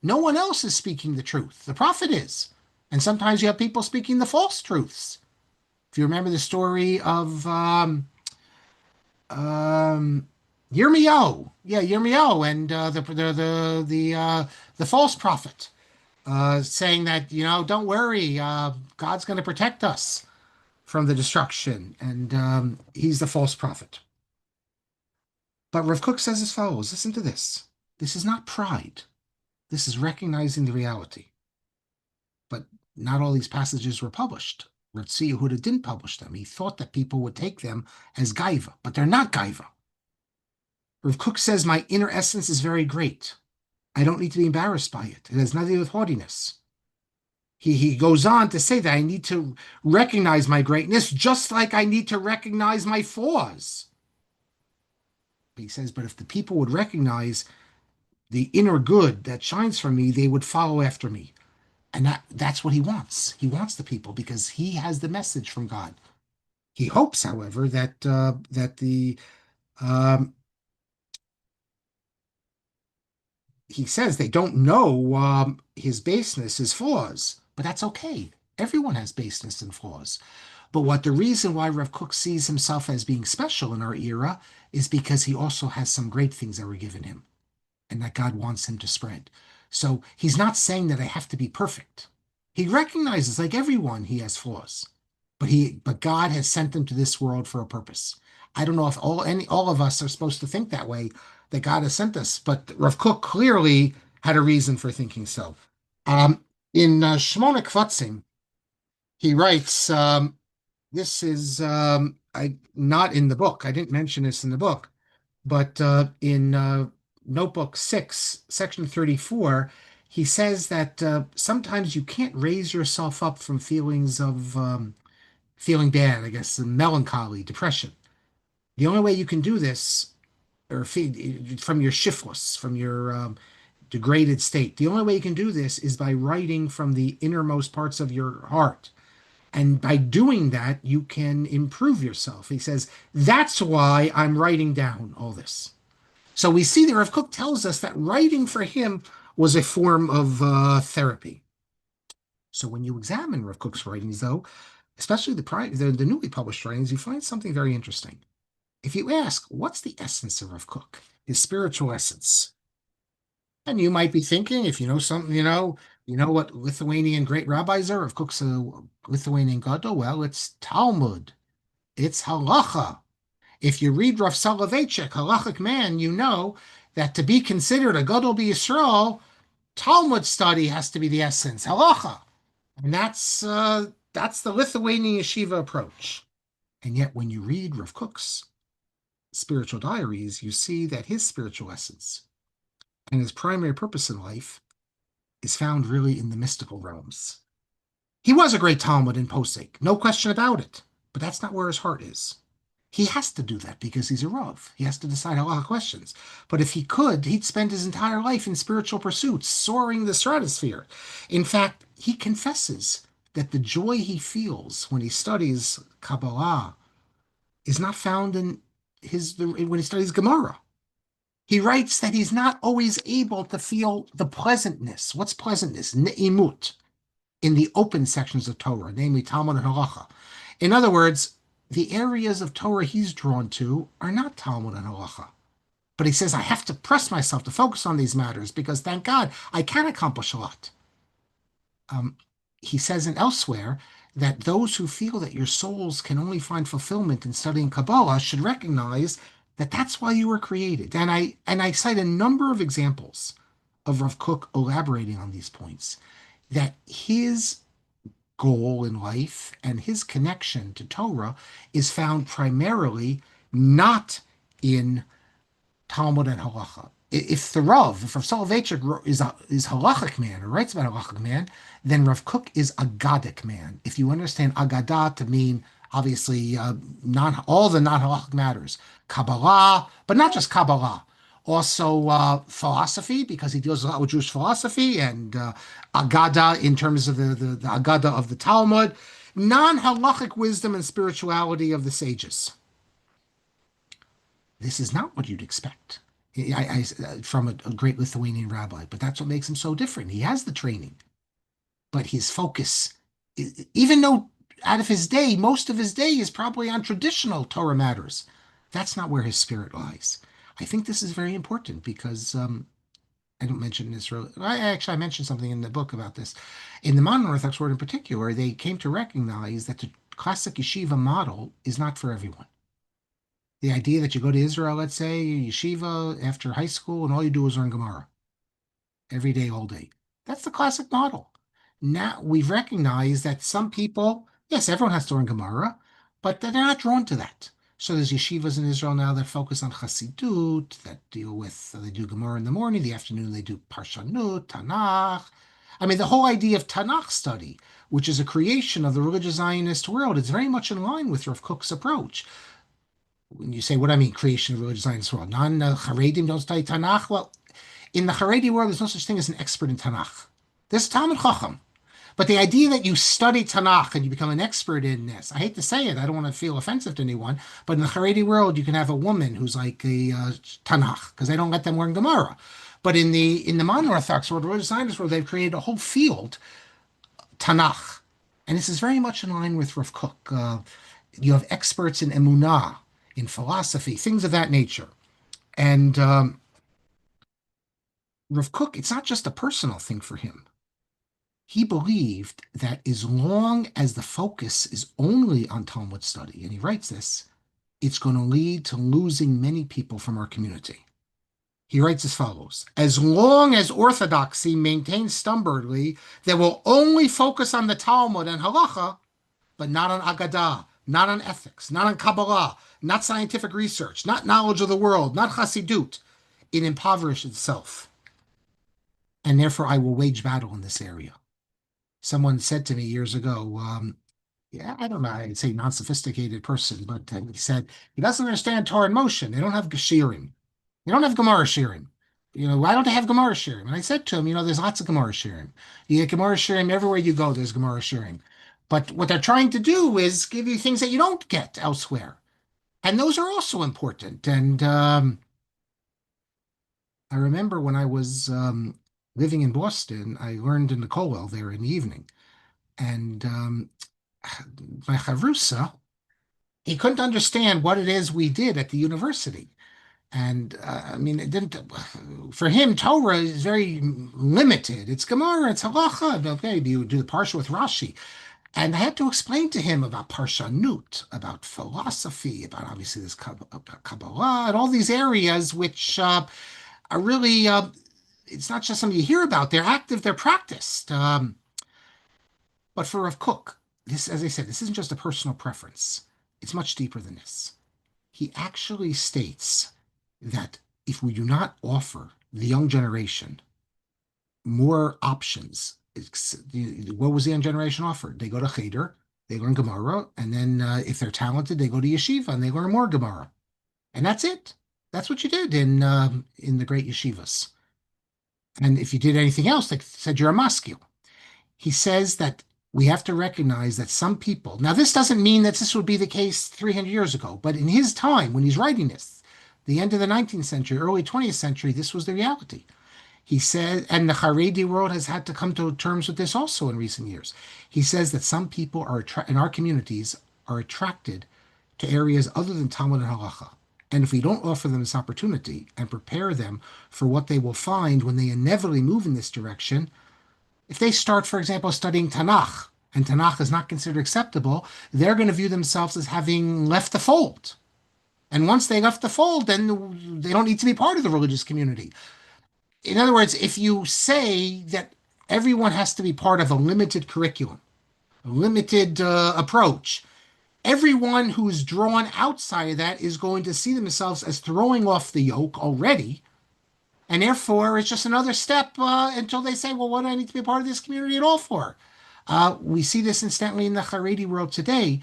No one else is speaking the truth. The prophet is. And sometimes you have people speaking the false truths. If you remember the story of Yirmiyahu, Yirmiyahu, and the false prophet, saying that don't worry, God's going to protect us from the destruction, and he's the false prophet. But Rav Kook says as follows: listen to this. This is not pride. This is recognizing the reality. But not all these passages were published. Rav Yehuda didn't publish them. He thought that people would take them as gaiva, but they're not gaiva. Rav Kook says, my inner essence is very great. I don't need to be embarrassed by it. It has nothing to do with haughtiness. He goes on to say that I need to recognize my greatness just like I need to recognize my flaws. He says, but if the people would recognize the inner good that shines from me, they would follow after me. And that's what he wants. He wants the people because he has the message from God. He hopes, however, that the he says they don't know his baseness, his flaws, but that's okay. Everyone has baseness and flaws. But what the reason why Rav Kook sees himself as being special in our era is because he also has some great things that were given him and that God wants him to spread. So he's not saying that I have to be perfect. He recognizes, like everyone, he has flaws, but God has sent him to this world for a purpose. I don't know if all of us are supposed to think that way, that God has sent us, but Rav Kook clearly had a reason for thinking so. Um, in Shmona Kvatzim, he writes, this is not in the book. I didn't mention this in the book, but in Notebook 6, Section 34, he says that sometimes you can't raise yourself up from feelings of feeling bad, I guess, melancholy, depression. The only way you can do this, or from your shiftless, from your degraded state, the only way you can do this is by writing from the innermost parts of your heart. And by doing that, you can improve yourself. He says, that's why I'm writing down all this. So we see that Rav Kook tells us that writing for him was a form of therapy. So when you examine Rav Kook's writings, though, especially the newly published writings, you find something very interesting. If you ask, what's the essence of Rav Kook, his spiritual essence? And you might be thinking, if you know something, you know what Lithuanian great rabbis are. Rav Kook's a Lithuanian gadol. Well, it's Talmud, it's halacha. If you read Rav Soloveitchik, halachic man, you know that to be considered a gadol b'Yisrael, Talmud study has to be the essence, halacha, and that's the Lithuanian yeshiva approach. And yet, when you read Rav Kook's spiritual diaries, you see that his spiritual essence and his primary purpose in life is found really in the mystical realms. He was a great Talmud and posek, no question about it, but that's not where his heart is. He has to do that because he's a Rav. He has to decide a lot of questions. But if he could, he'd spend his entire life in spiritual pursuits, soaring the stratosphere. In fact, he confesses that the joy he feels when he studies Kabbalah is not found in when he studies Gemara. He writes that he's not always able to feel the pleasantness. What's pleasantness? Ne'imut in the open sections of Torah, namely Talmud and Halacha. In other words, the areas of Torah he's drawn to are not Talmud and Halacha. But he says, I have to press myself to focus on these matters because, thank God, I can accomplish a lot. He says in elsewhere that those who feel that your souls can only find fulfillment in studying Kabbalah should recognize that that's why you were created. And I cite a number of examples of Rav Kook elaborating on these points, that his goal in life and his connection to Torah is found primarily not in Talmud and Halacha. If Rav Soloveitchik is halachic man or writes about halachic man, then Rav Kook is agadic man. If you understand agadah to mean obviously non all the non halachic matters, Kabbalah, but not just Kabbalah, also philosophy because he deals a lot with Jewish philosophy and agadah in terms of the agadah of the Talmud, non halachic wisdom and spirituality of the sages. This is not what you'd expect from a great Lithuanian rabbi, but that's what makes him so different. He has the training, but his focus, even though out of his day, most of his day is probably on traditional Torah matters, that's not where his spirit lies. I think this is very important because I don't mention this really. I mentioned something in the book about this. In the modern Orthodox world in particular, they came to recognize that the classic yeshiva model is not for everyone. The idea that you go to Israel, let's say, yeshiva after high school, and all you do is learn Gemara every day, all day. That's the classic model. Now we've recognized that some people, yes, everyone has to learn Gemara, but they're not drawn to that. So there's yeshivas in Israel now that focus on Chassidut, that deal with, they do Gemara in the morning, the afternoon they do Parshanut, Tanakh. I mean, the whole idea of Tanakh study, which is a creation of the religious Zionist world, is very much in line with Rav Kook's approach. When you say, what I mean, creation of religious Zionist world, non-Haredim don't study Tanakh. Well, in the Haredi world, there's no such thing as an expert in Tanakh. There's Talmud Chacham. But the idea that you study Tanakh and you become an expert in this, I hate to say it, I don't want to feel offensive to anyone, but in the Haredi world, you can have a woman who's like a Tanakh because they don't let them learn Gemara. But in the modern Orthodox world, religious Zionist world, they've created a whole field, Tanakh. And this is very much in line with Rav Kook. You have experts in emunah, in philosophy, things of that nature. And Rav Kook, it's not just a personal thing for him. He believed that as long as the focus is only on Talmud study, and he writes this, it's going to lead to losing many people from our community. He writes as follows: as long as orthodoxy maintains stubbornly that will only focus on the Talmud and halacha, but not on Agadah, not on ethics, not on Kabbalah, not scientific research, not knowledge of the world, not Chassidut, it impoverishes itself. And therefore, I will wage battle in this area. Someone said to me years ago, yeah, I don't know, I'd say non-sophisticated person, but he said, he doesn't understand Torah in motion. They don't have Geshirim. They don't have Gemara Shirim. Why don't they have Gemara Shirim? And I said to him, there's lots of Gemara Shirim. You get Gemara Shirim everywhere you go, there's Gemara Shirim. But what they're trying to do is give you things that you don't get elsewhere. And those are also important. And I remember when I was living in Boston, I learned in the Kollel there in the evening. And my chavrusa, he couldn't understand what it is we did at the university. And I mean, it didn't, for him, Torah is very limited. It's Gemara, it's halacha. Okay, do you do the Parsha with Rashi? And I had to explain to him about Parshanut, about philosophy, about obviously this Kabbalah, and all these areas which are really, it's not just something you hear about. They're active, they're practiced. But for Rav Kook, this, as I said, this isn't just a personal preference. It's much deeper than this. He actually states that if we do not offer the young generation more options, what was the young generation offered? They go to Cheder, they learn Gemara, and then if they're talented, they go to Yeshiva and they learn more Gemara. And that's it. That's what you did in the great yeshivas. And if you did anything else, they said you're a maskil. He says that we have to recognize that some people, now this doesn't mean that this would be the case 300 years ago, but in his time, when he's writing this, the end of the 19th century, early 20th century, this was the reality. He said, and the Haredi world has had to come to terms with this also in recent years. He says that some people are in our communities are attracted to areas other than Talmud and Halacha. And if we don't offer them this opportunity and prepare them for what they will find when they inevitably move in this direction, if they start, for example, studying Tanakh, and Tanakh is not considered acceptable, they're going to view themselves as having left the fold. And once they left the fold, then they don't need to be part of the religious community. In other words, if you say that everyone has to be part of a limited curriculum, a limited approach, everyone who's drawn outside of that is going to see themselves as throwing off the yoke already. And therefore, it's just another step until they say, well, what do I need to be a part of this community at all for? We see this incidentally in the Haredi world today,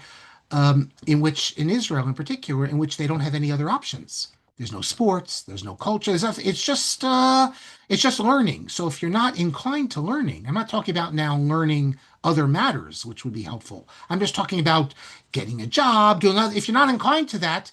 in Israel in particular, in which they don't have any other options. There's no sports, there's no culture. It's just learning. So if you're not inclined to learning, I'm not talking about now learning other matters, which would be helpful. I'm just talking about getting a job, doing other. If you're not inclined to that,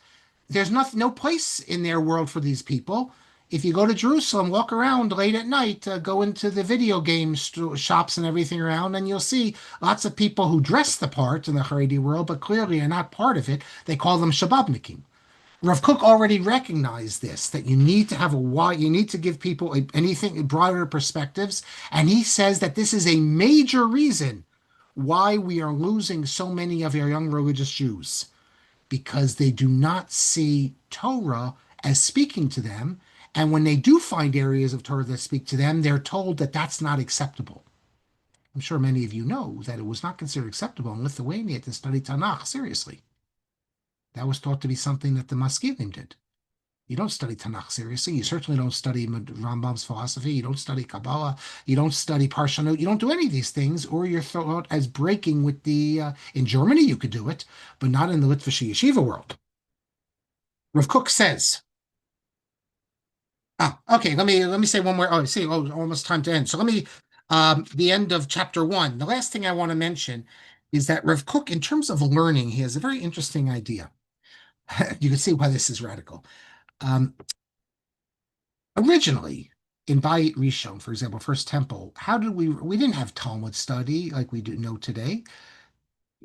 there's no place in their world for these people. If you go to Jerusalem, walk around late at night, go into the video game shops and everything around, and you'll see lots of people who dress the part in the Haredi world, but clearly are not part of it. They call them shababnikim. Rav Kook already recognized this, that you need to have you need to give people anything broader perspectives. And he says that this is a major reason why we are losing so many of our young religious Jews, because they do not see Torah as speaking to them. And when they do find areas of Torah that speak to them, they're told that that's not acceptable. I'm sure many of you know that it was not considered acceptable in Lithuania to study Tanakh seriously. That was thought to be something that the Maskilim did. You don't study Tanakh seriously. You certainly don't study Rambam's philosophy. You don't study Kabbalah. You don't study Parshanut. You don't do any of these things, or you're thought as breaking with the. In Germany, you could do it, but not in the Litvish yeshiva world. Rav Kook says. Okay. Let me say one more. Oh, see, almost time to end. So let me. The end of chapter one. The last thing I want to mention is that Rav Kook, in terms of learning, he has a very interesting idea. You can see why this is radical. Um, Originally, in Bayit Rishon, for example, First Temple, how did we didn't have Talmud study like we do know today.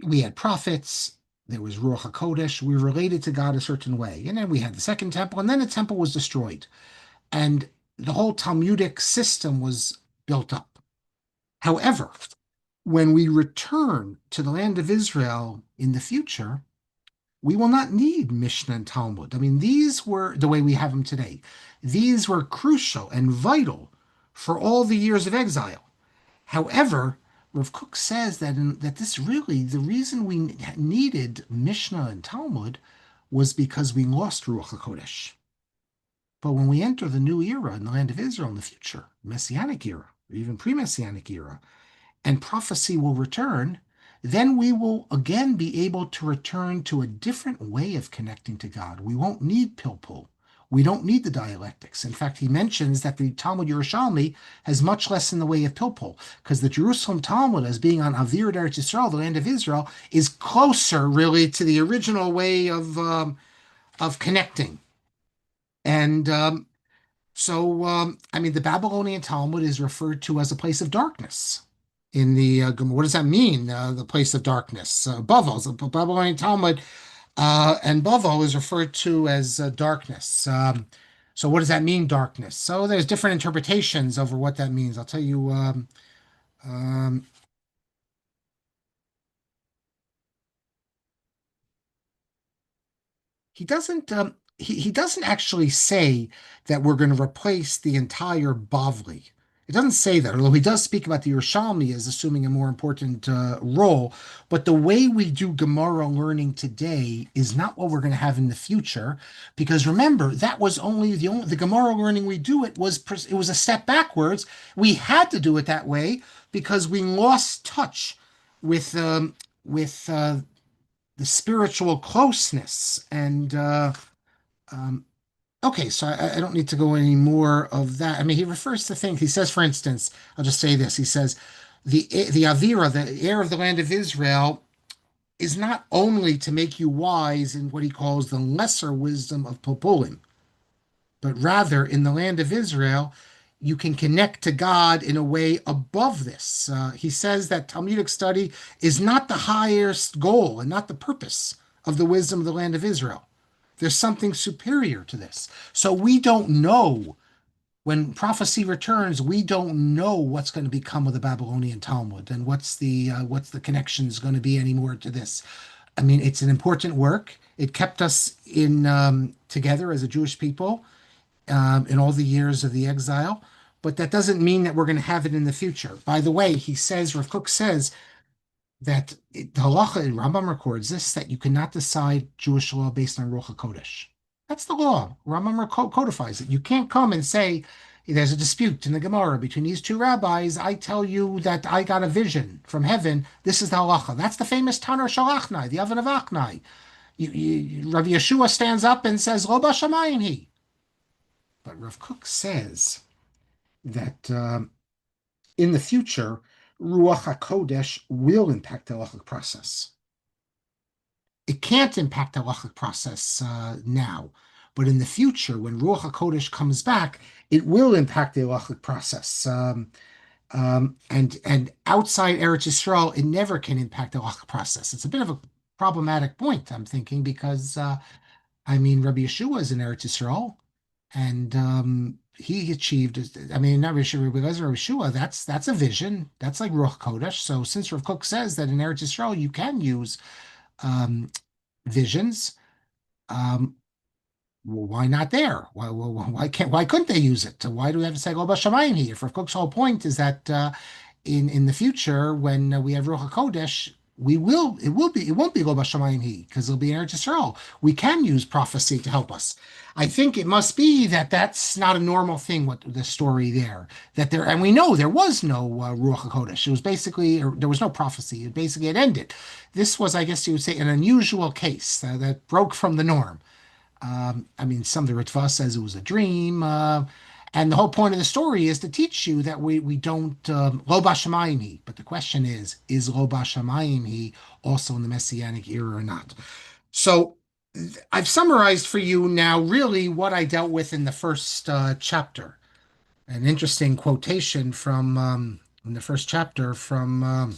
We had prophets, there was Ruach HaKodesh, we related to God a certain way. And then we had the Second Temple, and then the temple was destroyed. And the whole Talmudic system was built up. However, when we return to the land of Israel in the future, we will not need Mishnah and Talmud. I mean, these were the way we have them today. These were crucial and vital for all the years of exile. However, Rav Kook says that this really, the reason we needed Mishnah and Talmud was because we lost Ruach HaKodesh. But when we enter the new era in the land of Israel in the future, Messianic era, or even pre-Messianic era, and prophecy will return, then we will again be able to return to a different way of connecting to God. We won't need pilpul. We don't need the dialectics. In fact, he mentions that the Talmud Yerushalmi has much less in the way of pilpul, because the Jerusalem Talmud, as being on Avir Eretz Yisrael, the land of Israel, is closer really to the original way of connecting. And I mean, the Babylonian Talmud is referred to as a place of darkness. In the Gemara, what does that mean? The place of darkness. Bavel, the Babylonian Talmud, and Bavel is referred to as darkness. So, what does that mean, darkness? So, there's different interpretations over what that means. I'll tell you. Um, he doesn't actually say that we're going to replace the entire Bavli. It doesn't say that, although he does speak about the Yerushalmi as assuming a more important role. But the way we do Gemara learning today is not what we're going to have in the future, because remember that was only the Gemara learning we do it was a step backwards. We had to do it that way because we lost touch with the spiritual closeness. And um, okay, so I don't need to go any more of that. I mean, he refers to things. He says, for instance, I'll just say this. He says, the Avira, the air of the land of Israel, is not only to make you wise in what he calls the lesser wisdom of Popolim, but rather in the land of Israel, you can connect to God in a way above this. He says that Talmudic study is not the highest goal and not the purpose of the wisdom of the land of Israel. There's something superior to this. So we don't know when prophecy returns. We don't know what's going to become of the Babylonian Talmud and what's the connections going to be anymore to this. I mean, it's an important work. It kept us in together as a Jewish people in all the years of the exile. But that doesn't mean that we're going to have it in the future. By the way, Rav Kook says that the halacha in Rambam records this, that you cannot decide Jewish law based on Ruach HaKodesh. That's the law. Rambam codifies it. You can't come and say, there's a dispute in the Gemara between these two rabbis. I tell you that I got a vision from heaven. This is the halacha. That's the famous Tanur Shalachnai, the oven of Achnai. Rabbi Yeshua stands up and says, Lo b'shamayim he. But Rav Kook says that in the future, Ruach HaKodesh will impact the halachic process. It can't impact the halachic process now, but in the future, when Ruach HaKodesh comes back, it will impact the halachic process. And outside Eretz Yisrael, it never can impact the halachic process. It's a bit of a problematic point, I'm thinking, because I mean, Rabbi Yeshua is in Eretz Yisrael, and he achieved. I mean, not Rabbi Yeshua. That's a vision. That's like Ruach Kodesh. So since Rav Kook says that in Eretz Yisrael you can use um, visions, well, why not there? Why couldn't they use it? Why do we have to say Lo B'Shamayim here? If Rav Kook's whole point is that in the future when we have Ruach HaKodesh, it won't be Lo Bashamayim He, because it'll be in Eretz Yisrael. We can use prophecy to help us. I think it must be that that's not a normal thing. What the story there that there, and we know there was no Ruach HaKodesh. It was basically there was no prophecy. It basically had ended. This was, I guess you would say, an unusual case that broke from the norm. I mean, some of the Ritva says it was a dream. And the whole point of the story is to teach you that we don't lo bashamayim he. But the question is lo bashamayim he also in the Messianic era or not? So I've summarized for you now really what I dealt with in the first chapter. An interesting quotation from in the first chapter from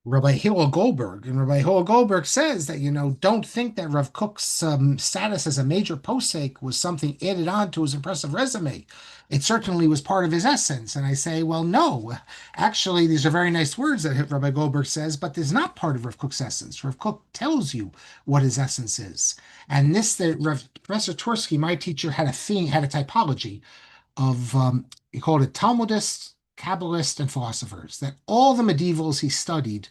Rabbi Hillel Goldberg. And Rabbi Hillel Goldberg says that, don't think that Rav Kook's status as a major posek was something added on to his impressive resume. It certainly was part of his essence. And I say, well, no. Actually, these are very nice words that Rabbi Goldberg says, but this is not part of Rav Kook's essence. Rav Kook tells you what his essence is. And this, Professor Tversky, my teacher, had a thing, had a typology of, he called it Talmudists, Kabbalists, and philosophers, that all the medievals he studied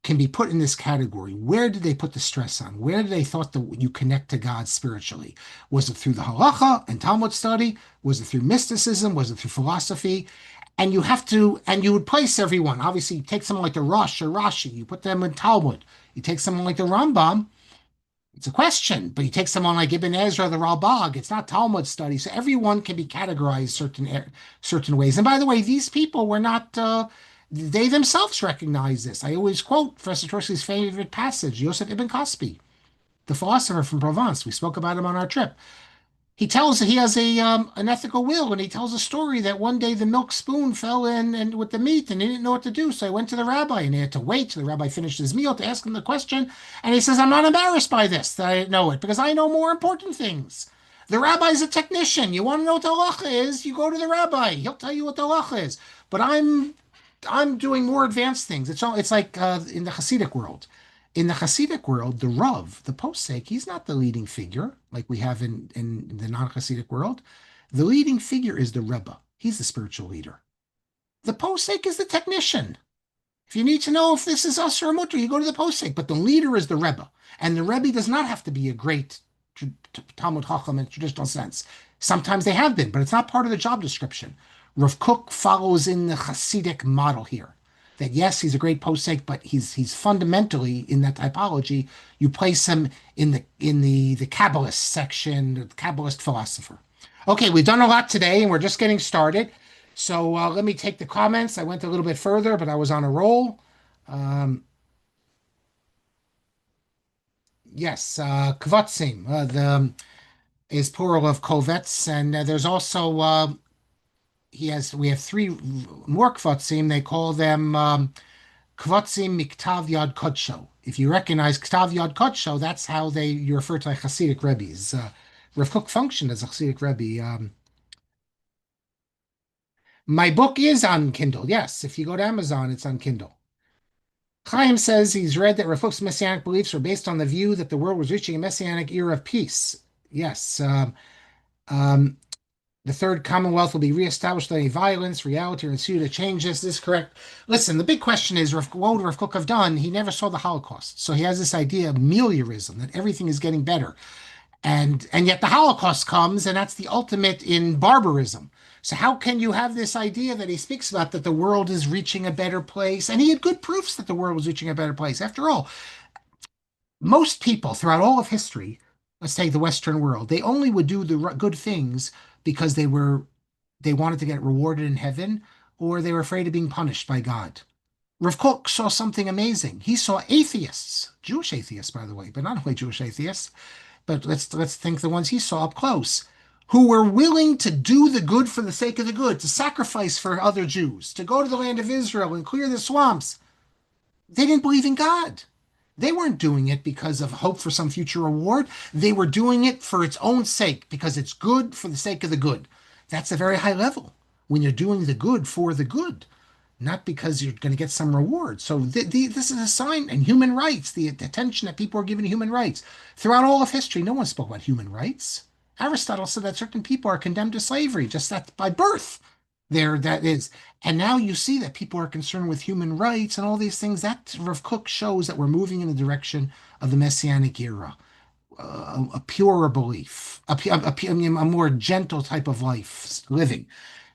can be put in this category. Where did they put the stress on? Where did they thought that you connect to God spiritually? Was it through the halacha and Talmud study? Was it through mysticism? Was it through philosophy? And you would place everyone. Obviously, you take someone like the Rosh or Rashi, you put them in Talmud. You take someone like the Rambam, it's a question, but you take someone like Ibn Ezra, the Ralbag, it's not Talmud study, so everyone can be categorized certain ways. And by the way, these people were not, they themselves recognize this. I always quote Professor Tversky's favorite passage, Yosef Ibn Kaspi, the philosopher from Provence. We spoke about him on our trip. He tells that he has an ethical will, and he tells a story that one day the milk spoon fell in and with the meat, and he didn't know what to do. So he went to the rabbi, and he had to wait till the rabbi finished his meal to ask him the question. And he says, "I'm not embarrassed by this that I didn't know it because I know more important things." The rabbi's a technician. You want to know what the halacha is? You go to the rabbi. He'll tell you what the halacha is. But I'm doing more advanced things. It's like in the Hasidic world. In the Hasidic world, the Rav, the posek, he's not the leading figure like we have in the non-Hasidic world. The leading figure is the Rebbe. He's the spiritual leader. The posek is the technician. If you need to know if this is us or a mutter, you go to the posek. But the leader is the Rebbe. And the Rebbe does not have to be a great Talmud Chacham in traditional sense. Sometimes they have been, but it's not part of the job description. Rav Kook follows in the Hasidic model here. That yes, he's a great posek, but he's fundamentally in that typology. You place him in the Kabbalist section, the Kabbalist philosopher. Okay, we've done a lot today, and we're just getting started. So let me take the comments. I went a little bit further, but I was on a roll. Um, yes, kvatzim. The is plural of kovets, and there's also we have three more kvatzim. They call them kvatzim miktav yad kodsho. If you recognize ktav yad kodsho, that's how you refer to like Hasidic Rebbe's. Rav Kook functioned as a Hasidic Rebbe. My book is on Kindle. Yes, if you go to Amazon, it's on Kindle. Chaim says he's read that Rav Kook's messianic beliefs were based on the view that the world was reaching a messianic era of peace. Yes. Um, the third commonwealth will be reestablished without any violence, reality, or ensue to change this. This is correct. Listen, the big question is, what would Rav Kook have done? He never saw the Holocaust. So he has this idea of meliorism, that everything is getting better. And yet the Holocaust comes, and that's the ultimate in barbarism. So how can you have this idea that he speaks about that the world is reaching a better place? And he had good proofs that the world was reaching a better place. After all, most people throughout all of history, let's take the Western world, they only would do the good things because they wanted to get rewarded in heaven, or they were afraid of being punished by God. Rav Kook saw something amazing. He saw atheists, Jewish atheists, by the way, but not only Jewish atheists, but let's think the ones he saw up close, who were willing to do the good for the sake of the good, to sacrifice for other Jews, to go to the land of Israel and clear the swamps. They didn't believe in God. They weren't doing it because of hope for some future reward. They were doing it for its own sake, because it's good for the sake of the good. That's a very high level when you're doing the good for the good, not because you're going to get some reward. So this is a sign. And human rights, the attention that people are giving to human rights. Throughout all of history, no one spoke about human rights. Aristotle said that certain people are condemned to slavery, just that by birth. There, that is. And now you see that people are concerned with human rights and all these things. That Rav Kook shows that we're moving in the direction of the Messianic era, a purer belief, a more gentle type of life living.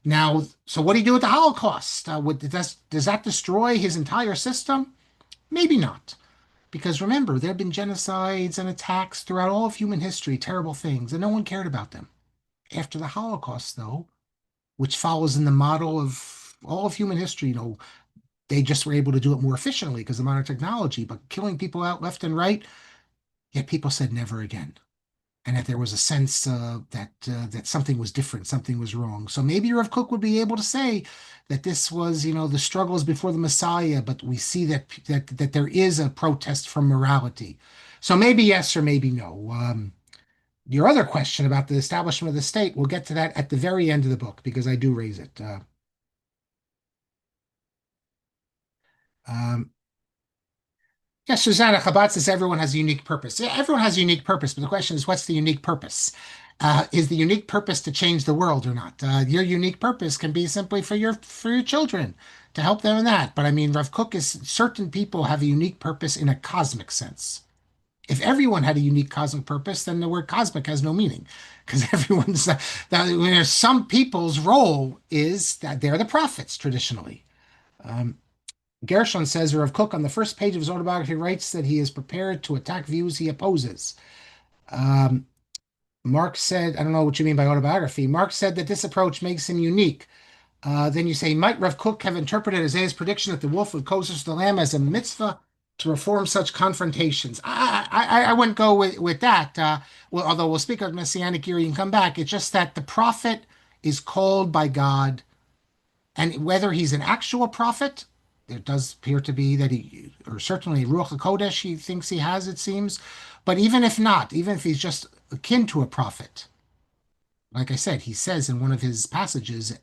Now, so what do you do with the Holocaust? Does that destroy his entire system? Maybe not. Because remember, there have been genocides and attacks throughout all of human history, terrible things, and no one cared about them. After the Holocaust, though, which follows in the model of all of human history, they just were able to do it more efficiently because of modern technology, but killing people out left and right, yet people said never again. And that there was a sense that something was different, something was wrong. So maybe Rav Kook would be able to say that this was, the struggles before the Messiah, but we see that there is a protest from morality. So maybe yes or maybe no. Your other question about the establishment of the state, we'll get to that at the very end of the book because I do raise it. Um, Yeah, Susanna Chabad says everyone has a unique purpose. Yeah, everyone has a unique purpose, but the question is, what's the unique purpose? Is the unique purpose to change the world or not? Your unique purpose can be simply for your children to help them in that. But I mean, Rav Kook is certain people have a unique purpose in a cosmic sense. If everyone had a unique cosmic purpose, then the word cosmic has no meaning because everyone's some people's role is that they're the prophets traditionally. Um, Gershon says, Rav Kook on the first page of his autobiography writes that he is prepared to attack views he opposes. Um, Marc said, I don't know what you mean by autobiography. Marc said that this approach makes him unique. Then you say, might Rav Kook have interpreted Isaiah's prediction that the wolf would closest to the lamb as a mitzvah to reform such confrontations? I wouldn't go with that. Well, although we'll speak of Messianic era, you can come back. It's just that the prophet is called by God, and whether he's an actual prophet, there does appear to be that he, or certainly Ruach HaKodesh, he thinks he has, it seems. But even if not, even if he's just akin to a prophet, like I said, he says in one of his passages,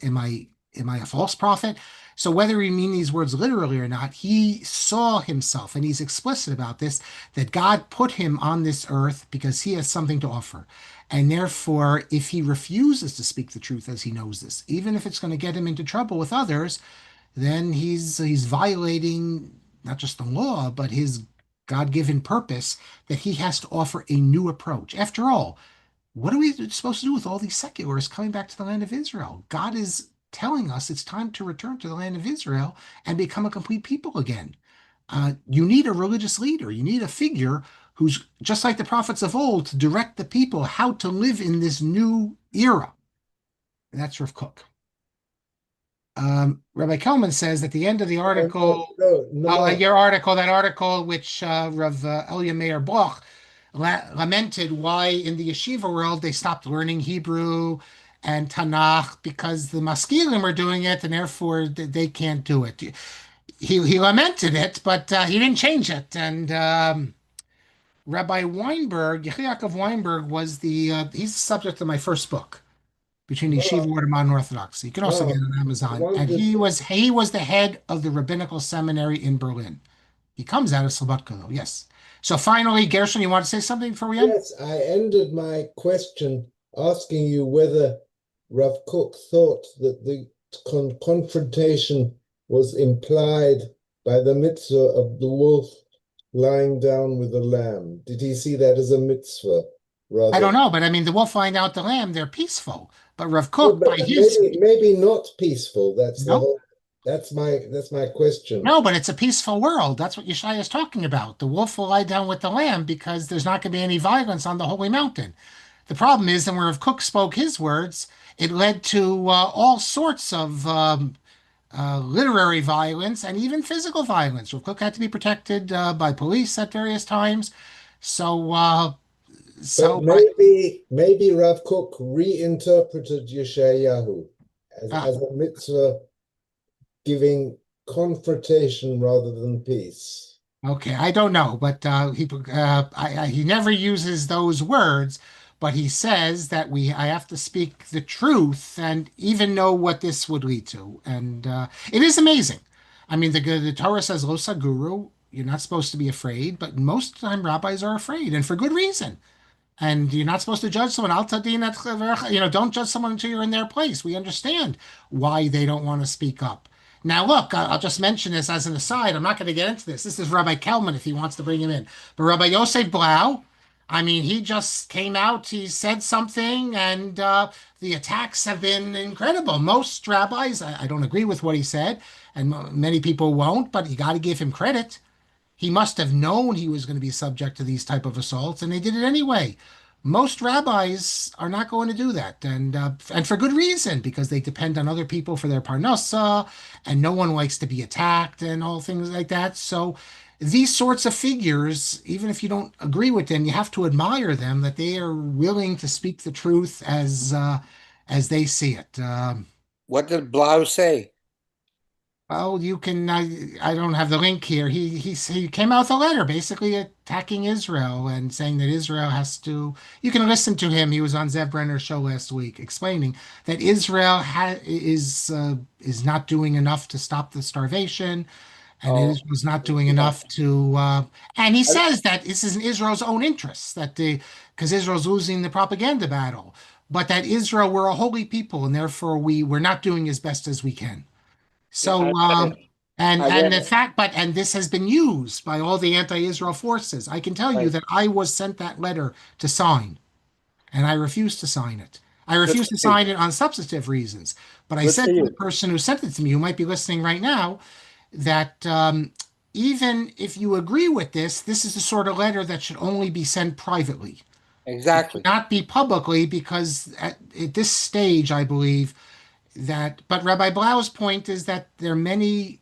am I a false prophet? So whether he mean these words literally or not, he saw himself, and he's explicit about this, that God put him on this earth because he has something to offer. And therefore, if he refuses to speak the truth as he knows this, even if it's going to get him into trouble with others, then he's violating not just the law, but his God-given purpose that he has to offer a new approach. After all, what are we supposed to do with all these secularists coming back to the land of Israel? God is telling us it's time to return to the land of Israel and become a complete people again. You need a religious leader. You need a figure who's just like the prophets of old to direct the people how to live in this new era. And that's Rav Kook. Rabbi Kelman says at the end of the No, article, no, no, Mark. your article, that article which Rav Elia Meir Bloch lamented why in the yeshiva world they stopped learning Hebrew and Tanakh because the maskilim were doing it and therefore they can't do it. He lamented it, but he didn't change it. And Rabbi Weinberg, Yehuda Weinberg, he's the subject of my first book, Between Yeshiva Mark, Word and Modern Orthodoxy. You can also get Mark, it on Amazon. And wondered. he was the head of the rabbinical seminary in Berlin. He comes out of Slobodka, though. Yes. So finally, Gershon, you want to say something before we end? Yes, I ended my question asking you whether Rav Kook thought that the confrontation was implied by the mitzvah of the wolf lying down with the lamb. Did he see that as a mitzvah I rather? don't know, but I mean, the wolf find out the lamb, they're peaceful. But Rav No, Kook, but by his maybe not peaceful. That's the no, whole. That's my question. no, but it's a peaceful world. That's what Yeshaya is talking about. The wolf will lie down with the lamb because there's not going to be any violence on the holy mountain. The problem is that where Rav Kook spoke his words, it led to all sorts of literary violence and even physical violence. Rav Kook had to be protected by police at various times. So, But but maybe Rav Kook reinterpreted Yeshayahu uh, as a mitzvah giving confrontation rather than peace. okay, I don't know, but he never uses those words, but he says that I have to speak the truth and even know what this would lead to, and it is amazing. I mean, the Torah says lo saguru, you're not supposed to be afraid, but most of the time rabbis are afraid, and for good reason. And you're not supposed to judge someone. Don't judge someone until you're in their place. We understand why they don't want to speak up. Now, look, I'll just mention this as an aside. I'm not going to get into this. This is Rabbi Kelman if he wants to bring him in. But Rabbi Yosef Blau, I mean, he just came out, he said something, and the attacks have been incredible. Most rabbis, I don't agree with what he said, and many people won't, but you got to give him credit. He must have known he was going to be subject to these type of assaults, and they did it anyway. Most rabbis are not going to do that, and for good reason, because they depend on other people for their parnasa, and no one likes to be attacked and all things like that. So these sorts of figures, even if you don't agree with them, you have to admire them that they are willing to speak the truth as they see it. What did Blau say? Well, you can. I don't have the link here. He came out with a letter basically attacking Israel and saying that Israel has to. You can listen to him. He was on Zev Brenner's show last week explaining that Israel is not doing enough to stop the starvation, and Oh, Israel's not doing yeah. enough to. And he I- says that this is in Israel's own interests because Israel's losing the propaganda battle, but that Israel we're a holy people and therefore we're not doing as best as we can. yeah, So, I and read the it. fact, but this has been used by all the anti-Israel forces. I can tell you Right. that I was sent that letter to sign, and I refused to sign it. I Good refused for to you. sign it on substantive reasons. But I Good for said to the you. person who sent it to me, who might be listening right now, that even if you agree with this, this is the sort of letter that should only be sent privately. It should Exactly. not be publicly because at this stage, I believe that. But Rabbi Blau's point is that there are many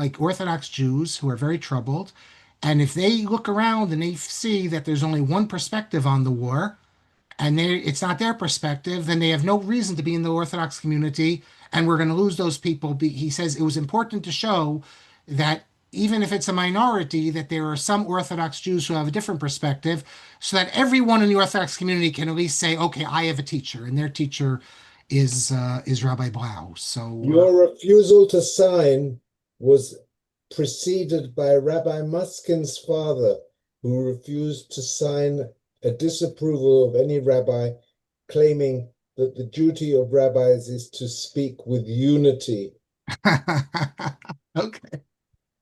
like Orthodox Jews who are very troubled. And if they look around and they see that there's only one perspective on the war, and it's not their perspective, then they have no reason to be in the Orthodox community, and we're going to lose those people. He says it was important to show that even if it's a minority, that there are some Orthodox Jews who have a different perspective, so that everyone in the Orthodox community can at least say, "Okay, I have a teacher," and their teacher is Rabbi Blau. So Your refusal to sign was preceded by Rabbi Muskin's father, who refused to sign a disapproval of any rabbi, claiming that the duty of rabbis is to speak with unity. okay,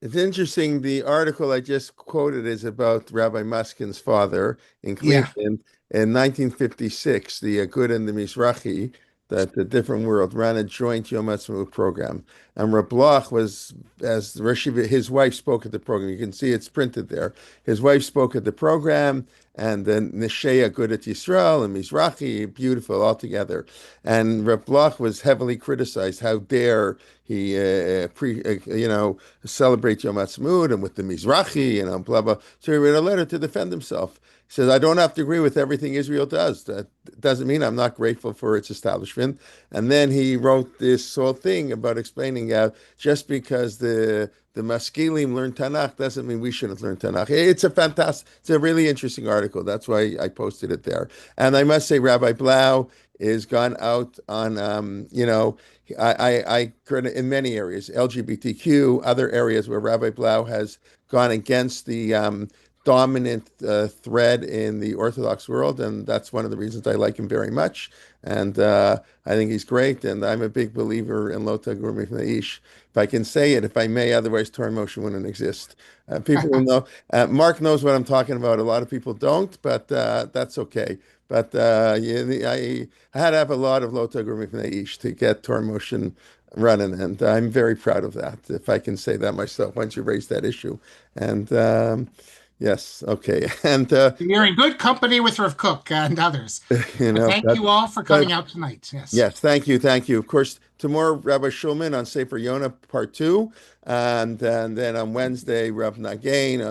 It's interesting. The article I just quoted is about Rabbi Muskin's father in yeah. Cleveland in 1956. The Aguda and the Mizrahi, that the Different World, ran a joint Yom Ha'atzmaut program. And Reb Bloch was, as the Rashiva, his wife spoke at the program. You can see it's printed there. His wife spoke at the program, and then Neshei Agudat Yisrael and Mizrahi, beautiful all together. And Reb Bloch was heavily criticized. How dare he, celebrate Yom Ha'atzmaut and with the Mizrahi, blah, blah. So he wrote a letter to defend himself. He says, I don't have to agree with everything Israel does. That doesn't mean I'm not grateful for its establishment. And then he wrote this whole thing about explaining just because the Maskilim learn Tanakh doesn't mean we shouldn't learn Tanakh. It's a really interesting article. That's why I posted it there. And I must say, Rabbi Blau is gone out on, I in many areas, LGBTQ, other areas where Rabbi Blau has gone against the dominant thread in the Orthodox world, and that's one of the reasons I like him very much. And I think he's great, and I'm a big believer in Lo Tagur Mifnei Ish. If I can say it, if I may, otherwise Torah motion wouldn't exist. People will know. Marc knows what I'm talking about. A lot of people don't, but that's okay. But I had to have a lot of Lo Tagur Mifnei Ish to get Torah motion running, and I'm very proud of that, if I can say that myself, once you raise that issue. And yes, okay. And You're in good company with Rav Kook and others. But thank that, you all for but coming out tonight. Yes. yes, thank you, thank you. Of course, tomorrow Rabbi Shulman on Sefer Yonah Part Two, and then on Wednesday Rav Nagain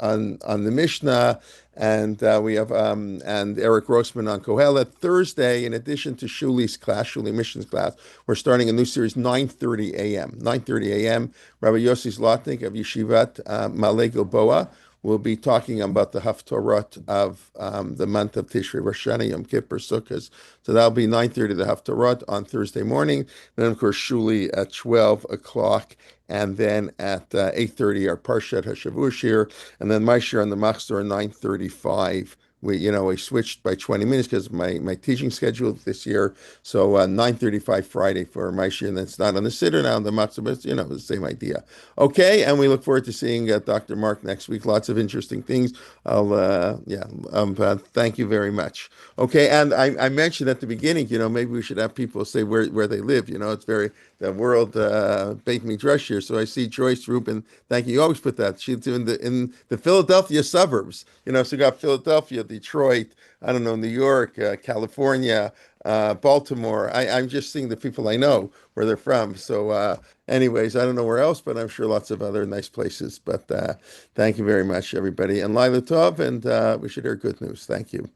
on the Mishnah, and we have and Eric Grossman on Kohelet. Thursday, in addition to Shuli Mission's class, we're starting a new series 9:30 a.m. 9:30 a.m. Rabbi Yossi Zlotnik of Yeshivat Malay Gilboa will be talking about the Haftorot of the month of Tishrei, Rosh Hashanah, Yom Kippur, Sukkot. So that'll be 9:30 the Haftarot on Thursday morning. Then, of course, Shuli at 12 o'clock. And then at 8:30, our Parshat HaShavuot shir. And then my shir on the Machzor 9:35 we switched by 20 minutes because my teaching schedule this year. So 9:35 Friday for my shir, and that's not on the siddur now on the matzah, but the same idea. Okay, and we look forward to seeing Dr. Marc next week. Lots of interesting things. Thank you very much. Okay, and I mentioned at the beginning, maybe we should have people say where they live. It's very the world Beit Midrash here. So I see Joyce Rubin. Thank you. You always put that. She's in the Philadelphia suburbs. So you got Philadelphia, Detroit, I don't know, New York, California, Baltimore. I'm just seeing the people I know where they're from. So anyways, I don't know where else, but I'm sure lots of other nice places. But thank you very much, everybody. And Lila Tov, and we should hear good news. Thank you.